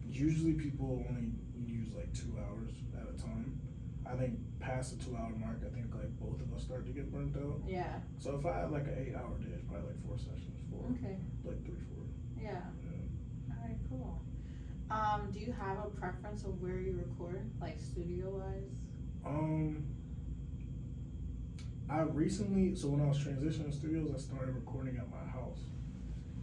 Usually people only use like 2 hours at a time. I think past the 2 hour mark, I think like both of us start to get burnt out. Yeah. So if I had like an 8-hour day, it's probably like 4 sessions, Okay. like 3, 4. Yeah. Alright, cool. Do you have a preference of where you record, like studio-wise? I recently, so when I was transitioning studios, I started recording at my house.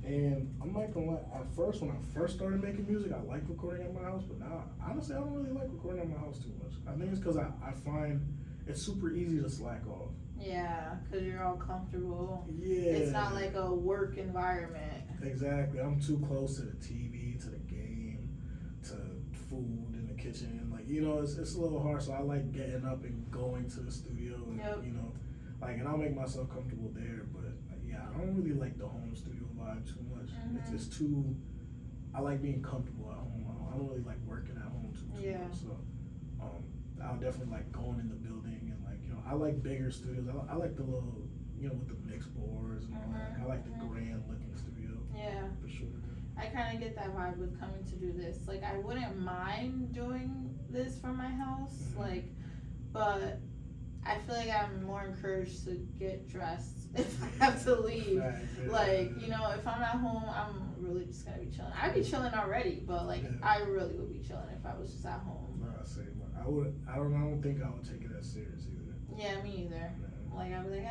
And I'm not gonna lie, at first, when I first started making music, I liked recording at my house, but now, honestly, I don't really like recording at my house too much. I think it's because I find it's super easy to slack off. Yeah, because you're all comfortable. Yeah. It's not like a work environment. Exactly. I'm too close to the TV, to the game, to food in the kitchen. Like, it's a little hard, so I like getting up and going to the studio and, and I'll make myself comfortable there, but yeah, I don't really like the home studio vibe too much. It's just too, I like being comfortable at home. I don't really like working at home too much. So, I'll definitely like going in the building and like, I like bigger studios. I like the little, with the mix boards and all that. I like the grand looking studio. Yeah. For sure. I kind of get that vibe with coming to do this. Like, I wouldn't mind doing this from my house, but I feel like I'm more encouraged to get dressed if I have to leave. Like, if I'm at home, I'm really just gonna be chilling. I'd be chilling already, but like, I really would be chilling if I was just at home. No, I don't think I would take it as serious either. Yeah, me either. Like, I'd be like,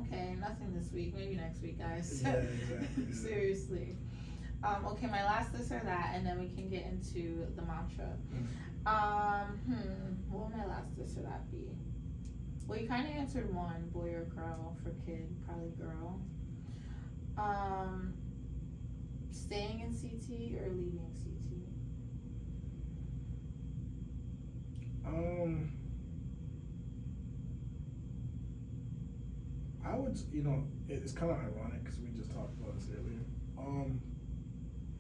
okay, nothing this week, maybe next week, guys. Yeah, exactly. Seriously. Okay, my last this or that, and then we can get into the mantra. What will my last this or that be? Well, you kind of answered one, boy or girl. For kid, probably girl. Staying in CT or leaving CT? I would, it's kind of ironic because we just talked about this earlier.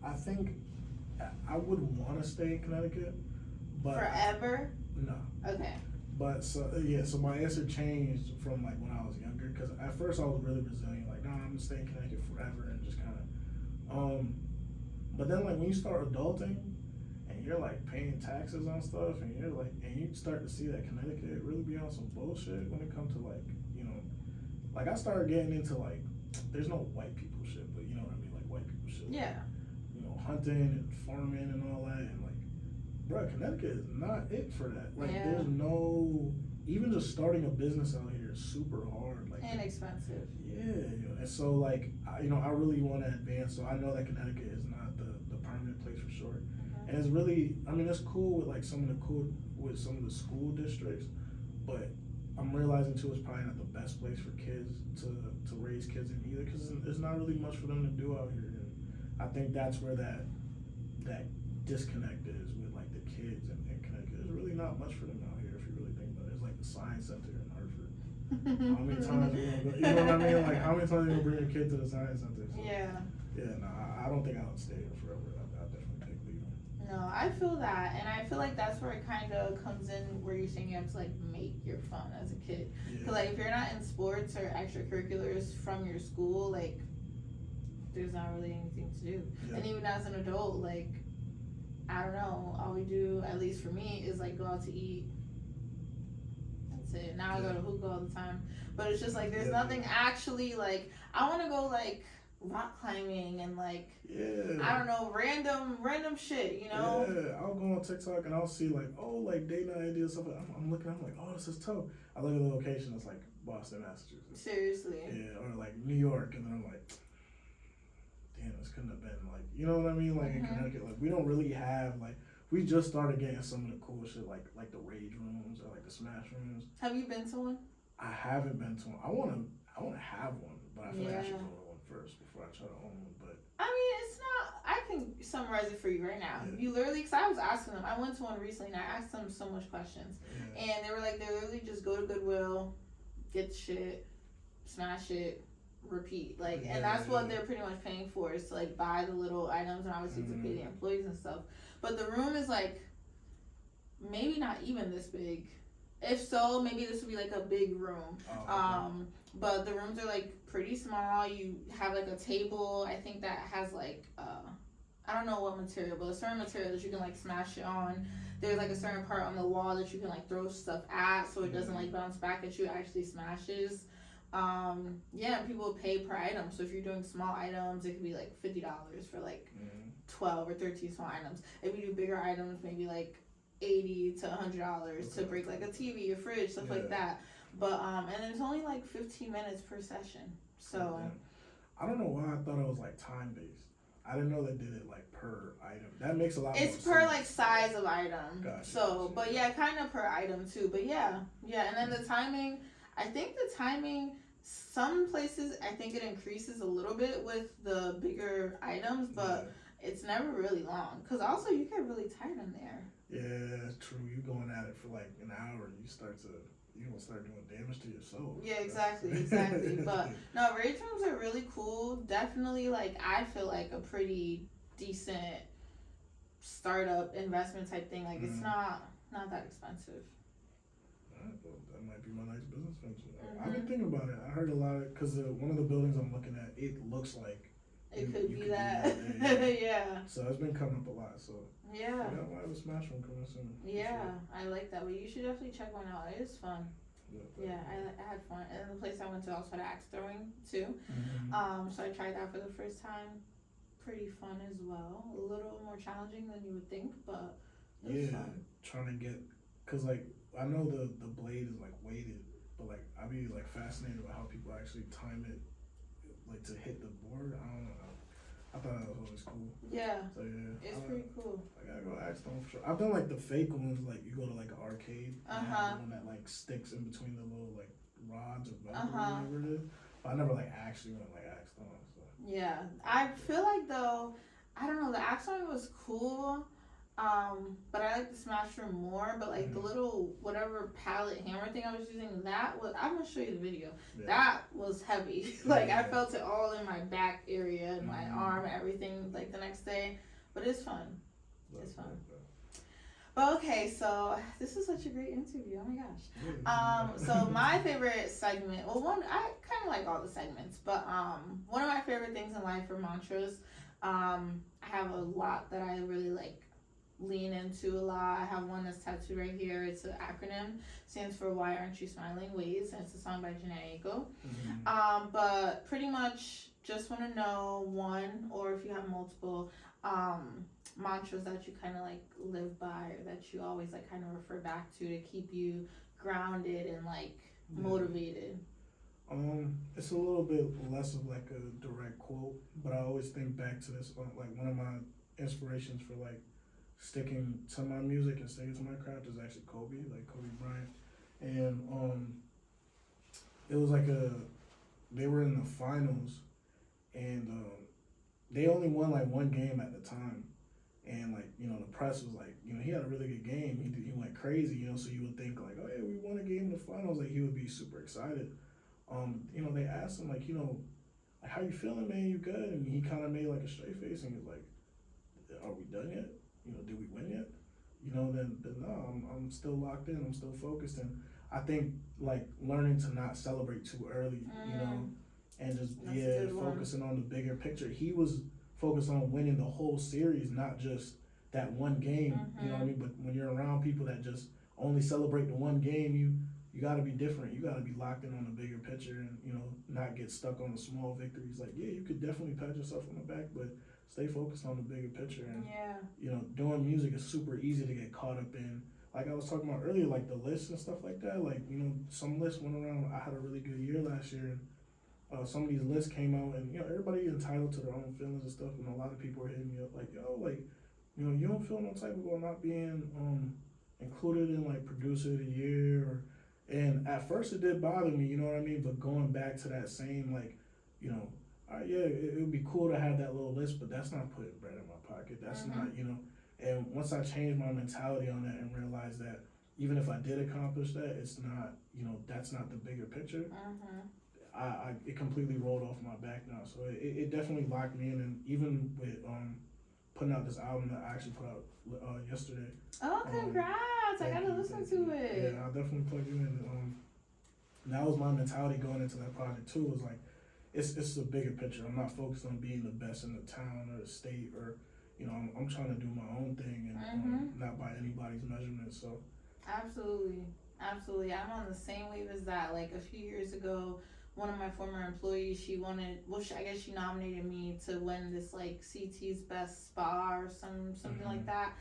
I think I would want to stay in Connecticut, but forever? No. Okay. But so my answer changed from like when I was younger, because at first I was really Brazilian, like, nah, I'm gonna stay in Connecticut forever, and just kind of, but then like when you start adulting and you're like paying taxes on stuff, and you're like, and you start to see that Connecticut really be on some bullshit when it comes to like, like I started getting into like, there's no white people shit, but you know what I mean, like white people shit. Yeah. Hunting and farming and all that, and like, bro, Connecticut is not it for that. Like, there's no, even just starting a business out here is super hard. Like, and expensive. Yeah, and so like, I really want to advance. So I know that Connecticut is not the permanent place for sure. And it's really, it's cool with like some of the school districts, but I'm realizing too, it's probably not the best place for kids to raise kids in either, because there's not really much for them to do out here. And I think that's where that disconnect is with like the kids in Connecticut. There's really not much for them out here if you really think about it. It's like the Science Center in Hartford. How many times are you gonna go, you know what I mean? Like, how many times are you gonna bring your kid to the Science Center? So, no, I don't think I would stay here forever. I'd definitely take leaving. No, I feel that, and I feel like that's where it kind of comes in, where you're saying you have to like make your fun as a kid. Cause like if you're not in sports or extracurriculars from your school, like, there's not really anything to do. And even as an adult, like, I don't know, all we do, at least for me, is like go out to eat. That's it. Now I go to hookah all the time, but it's just like there's nothing actually, like, I want to go like rock climbing and like yeah, I don't know, random shit, you know? Yeah, I'll go on TikTok and I'll see like, oh, like date night ideas stuff. I'm looking, I'm like, oh, this is tough. I look at the location, it's like Boston, Massachusetts. Seriously. Yeah, or like New York, and then I'm like, damn, this couldn't have been like, you know what I mean? Like in Connecticut, like we don't really have like. We just started getting some of the cool shit, like the rage rooms or like the smash rooms. Have you been to one? I haven't been to one. I wanna have one, but I feel like I should go to one first before I try to own one. But I mean, it's not. I can summarize it for you right now. Yeah. You literally, because I was asking them. I went to one recently and I asked them so much questions, and they were like, they literally just go to Goodwill, get the shit, smash it, repeat. Like, and that's what they're pretty much paying for, is to like buy the little items and obviously to pay the employees and stuff. But the room is like maybe not even this big. If so, maybe this would be like a big room. Oh, okay. But the rooms are like pretty small. You have like a table, I think that has like I don't know what material, but a certain material that you can like smash it on. There's like a certain part on the wall that you can like throw stuff at so it doesn't like bounce back at you, it actually smashes. Yeah, people pay per item. So if you're doing small items, it could be like $50 for like 12 or 13 small items. If you do bigger items, maybe like $80 to $100 to break like a TV, a fridge, stuff like that. But and it's only like 15 minutes per session. So I don't know why I thought it was like time based. I didn't know they did it like per item. That makes a lot. It's more per sense. like size of item. Gotcha, So, gotcha. but yeah, kind of per item too. But yeah, and then the timing. I think the timing. Some places I think it increases a little bit with the bigger items, but it's never really long. Cause also you get really tired in there. Yeah, true. You going at it for like an hour, and you gonna start doing damage to your soul. Yeah, exactly. But no, rage rooms are really cool. Definitely, like I feel like a pretty decent startup investment type thing. Like it's not that expensive. Alright, well, that might be my next business venture. I've been thinking about it. I heard a lot of, because one of the buildings I'm looking at, it looks like it could be that. Yeah. So it's been coming up a lot. So yeah, I might have a smash one coming soon. Yeah, I like that. But you should definitely check one out. It is fun. Yeah, I had fun. And the place I went to also had axe throwing too. So I tried that for the first time. Pretty fun as well. A little more challenging than you would think, but it was fun. Trying to get, cause like I know the blade is like weighted, but like I'd be like fascinated about how people actually time it, like to hit the board. I don't know. I thought that was always cool. Yeah. So yeah, it's pretty cool. I gotta go axe throwing for sure. I've done like the fake ones, like you go to like an arcade, and have the one that like sticks in between the little like rods or velcro or whatever it is. But I never like actually went like axe throwing. So. Yeah, I feel like though, I don't know, the axe throwing was cool. But I like the smash room more. But like the little whatever pallet hammer thing I was using, that was, I'm gonna show you the video. Yeah. That was heavy. Like I felt it all in my back area and my arm and everything. Like the next day, but it's fun. It's fun. But okay, so this is such a great interview. Oh my gosh. So my favorite segment. Well, I kind of like all the segments, but one of my favorite things in life are mantras. I have a lot that I really like. Lean into a lot. I have one that's tattooed right here. It's an acronym, stands for Why Aren't You Smiling Ways, and it's a song by Janae Aiko. But pretty much just want to know one, or if you have multiple mantras that you kind of like live by, or that you always like kind of refer back to keep you grounded and like motivated. It's a little bit less of like a direct quote, but I always think back to this, like one of my inspirations for like sticking to my music and sticking to my craft is actually Kobe Bryant. And it was like they were in the finals, and they only won like one game at the time, and like, you know, the press was like, you know, he had a really good game, he went crazy, you know, so you would think like, oh yeah, we won a game in the finals, like he would be super excited. You know, they asked him like, you know, like, how you feeling, man, you good? And he kind of made like a straight face and he was like, are we done yet? You know, did we win yet? You know, then no, I'm still locked in. I'm still focused. And I think like learning to not celebrate too early, you know, and just focusing on the bigger picture. He was focused on winning the whole series, not just that one game. You know what I mean? But when you're around people that just only celebrate the one game, you got to be different. You got to be locked in on the bigger picture and, you know, not get stuck on the small victories. Like, yeah, you could definitely pat yourself on the back, but stay focused on the bigger picture. And, you know, doing music is super easy to get caught up in. Like I was talking about earlier, like the lists and stuff like that. Like, you know, some lists went around. I had a really good year last year. And some of these lists came out, and, you know, everybody entitled to their own feelings and stuff. And a lot of people were hitting me up like, yo, like, you know, you don't feel no type of not being included in like producer of the year. And at first it did bother me, you know what I mean? But going back to that same, like, you know, yeah, it would be cool to have that little list, but that's not putting bread in my pocket. That's not, you know. And once I changed my mentality on that and realized that even if I did accomplish that, it's not, you know, that's not the bigger picture. It completely rolled off my back now. So it definitely locked me in. And even with putting out this album that I actually put out yesterday. Oh, congrats! I gotta listen to it. Yeah, I'll definitely plug you in. That was my mentality going into that project too. Was like, it's a bigger picture. I'm not focused on being the best in the town or the state, or, you know, I'm trying to do my own thing and not by anybody's measurement. So absolutely. I'm on the same wave as that. Like a few years ago, one of my former employees, I guess she nominated me to win this like CT's Best Spa or something like that.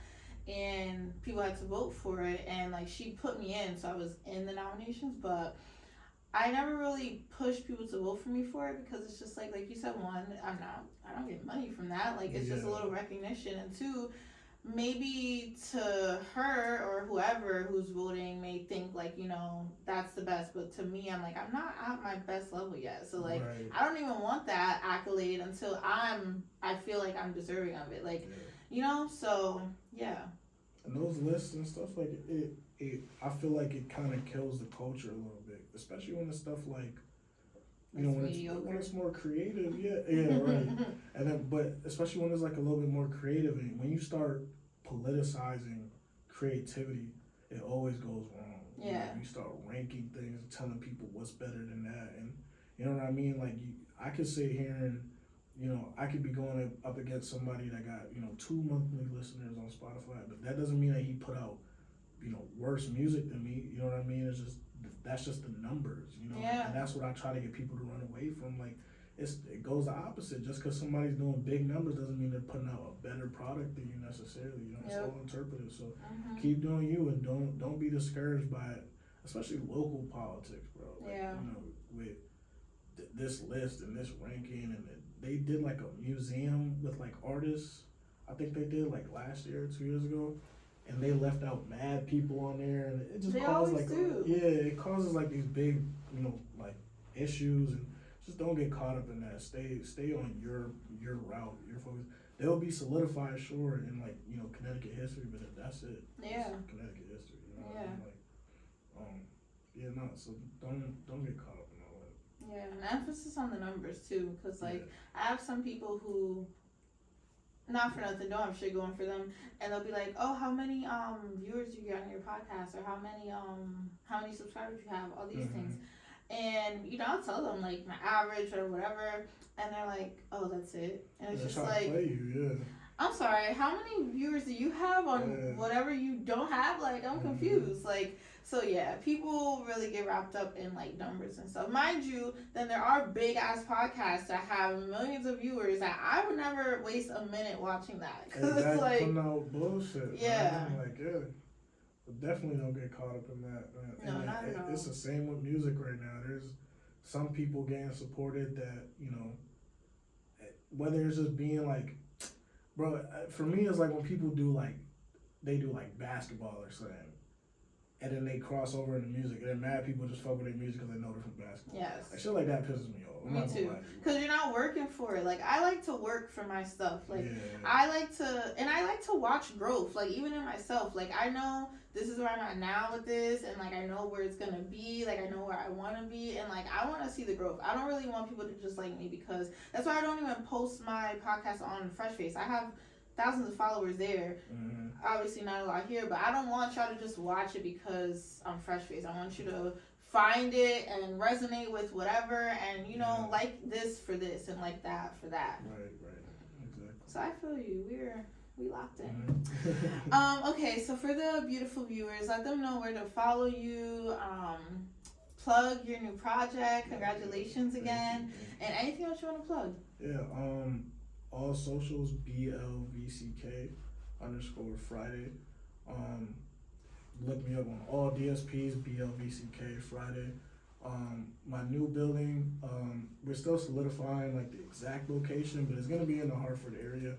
And people had to vote for it, and like she put me in, so I was in the nominations, but I never really pushed people to vote for me for it because it's just like you said, one, I don't get money from that. Like it's just a little recognition, and two, maybe to her or whoever who's voting may think like, you know, that's the best, but to me, I'm like, I'm not at my best level yet. So like, I don't even want that accolade until I feel like I'm deserving of it. Like, you know, so yeah. And those lists and stuff, like it I feel like it kind of kills the culture a little bit, especially when it's stuff like, you know, when it's more creative, right. And then, but especially when it's like a little bit more creative, and when you start politicizing creativity, it always goes wrong. Yeah. You know, you start ranking things and telling people what's better than that, and you know what I mean. Like I could sit here and, you know, I could be going up against somebody that got, you know, 2 monthly listeners on Spotify, but that doesn't mean that he put out, you know, worse music than me. You know what I mean? It's just, that's just the numbers, you know. And that's what I try to get people to run away from. Like it goes the opposite. Just because somebody's doing big numbers doesn't mean they're putting out a better product than you necessarily. You know, it's all interpretive. So keep doing you, and don't be discouraged by it, especially local politics, bro. Like, you know, with this list and this ranking, and they did like a museum with like artists. I think they did like last year or 2 years ago, and they left out mad people on there, and it just causes like it causes like these big, you know, like issues, and just don't get caught up in that. Stay on your route, your focus. They'll be solidified, sure, in like, you know, Connecticut history, but that's it. Yeah. It's Connecticut history. You know what I mean? Like, so don't get caught up in all that. Yeah, and emphasis on the numbers too, because like I have some people who, not for nothing, don't have shit going for them, and they'll be like, oh, how many viewers you get on your podcast, or how many subscribers you have, all these things. And, you know, I'll tell them, like, my average or whatever, and they're like, oh, that's it. And it's just like, I'm sorry, how many viewers do you have on whatever you don't have? Like, I'm confused. Like, so yeah, people really get wrapped up in, like, numbers and stuff. Mind you, then there are big-ass podcasts that have millions of viewers that I would never waste a minute watching that. Because it's like, putting out bullshit. Man. Like, but definitely don't get caught up in that, man. No, not at all. It's the same with music right now. There's some people getting supported that, you know, whether it's just being like, bro, for me, it's like when people do like basketball or something, and then they cross over into music, and then mad people just fuck with their music because they know they're from basketball. Yes. Like, shit like that pisses me off. Me too. Because you're not working for it. Like, I like to work for my stuff. Like, I like to watch growth. Like, even in myself. Like, I know this is where I'm at now with this, and like, I know where it's gonna be. Like, I know where I want to be, and like, I want to see the growth. I don't really want people to just like me, because that's why I don't even post my podcast on Freshface. I have thousands of followers there. Obviously not a lot here, but I don't want y'all to just watch it because I'm Freshface. I want you to find it and resonate with whatever, and you know, like this for this and like that for that. Right, exactly. So I feel you. We locked in. Okay, so for the beautiful viewers, let them know where to follow you. Plug your new project. Congratulations again. And anything else you want to plug? Yeah. All socials BLVCK _ Friday. Look me up on all DSPs, BLVCK Friday. My new building, we're still solidifying like the exact location, but it's gonna be in the Hartford area.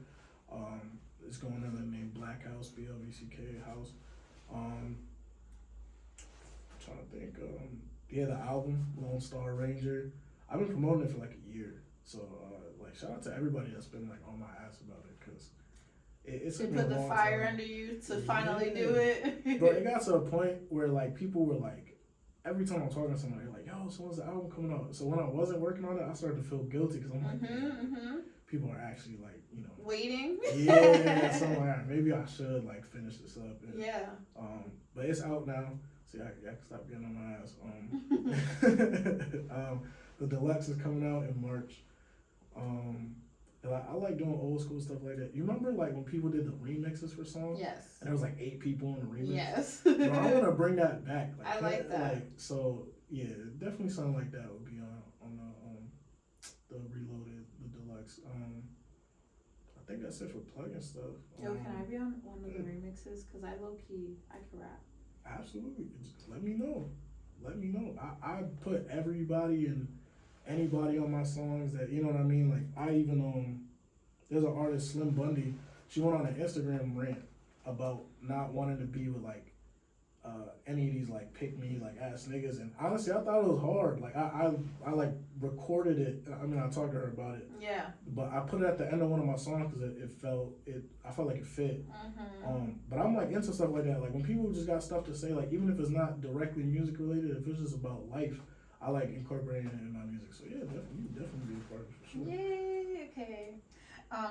It's going under the name Black House, BLVCK House. Trying to think. Yeah, the album Lonestar Ranger. I've been promoting it for like a year, so like shout out to everybody that's been like on my ass about it, because it's to put the fire under you to finally do it. But it got to a point where like people were like, every time I'm talking to somebody, like, yo, so when's the album coming out? So when I wasn't working on it, I started to feel guilty, because I'm like, people are actually like, you know, waiting. Yeah, so I'm like, all right, maybe I should like finish this up. And, yeah. But it's out now. See, I can stop getting on my ass. The deluxe is coming out in March. And I like doing old school stuff like that. You remember like when people did the remixes for songs? Yes. And there was like 8 people in the remix? Yes. Bro, I want to bring that back. Like, I like that. Like, so, yeah, definitely something like that would be on the Reloaded, the deluxe. I think that's it for plugging stuff. Yo, can I be on one of the remixes? Because I low-key, I can rap. Absolutely. Just let me know. I put everybody and anybody on my songs that, you know what I mean? Like, I even, there's an artist, Slim Bundy, she went on an Instagram rant about not wanting to be with, like, any of these, like, pick-me, like, ass niggas. And honestly, I thought it was hard. Like, I like, recorded it. I mean, I talked to her about it. Yeah. But I put it at the end of one of my songs because I felt like it fit. But I'm, like, into stuff like that. Like, when people just got stuff to say, like, even if it's not directly music-related, if it's just about life, I like incorporating it in my music. So, yeah, you definitely be a part of it for sure. Yay, okay.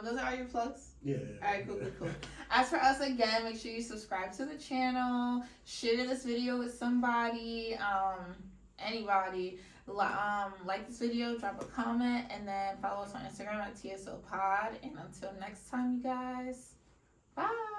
Those are all your plugs? Yeah. Alright, cool. As for us, again, make sure you subscribe to the channel, share this video with somebody, anybody. Like this video, drop a comment, and then follow us on Instagram at TSO Pod. And until next time, you guys, bye.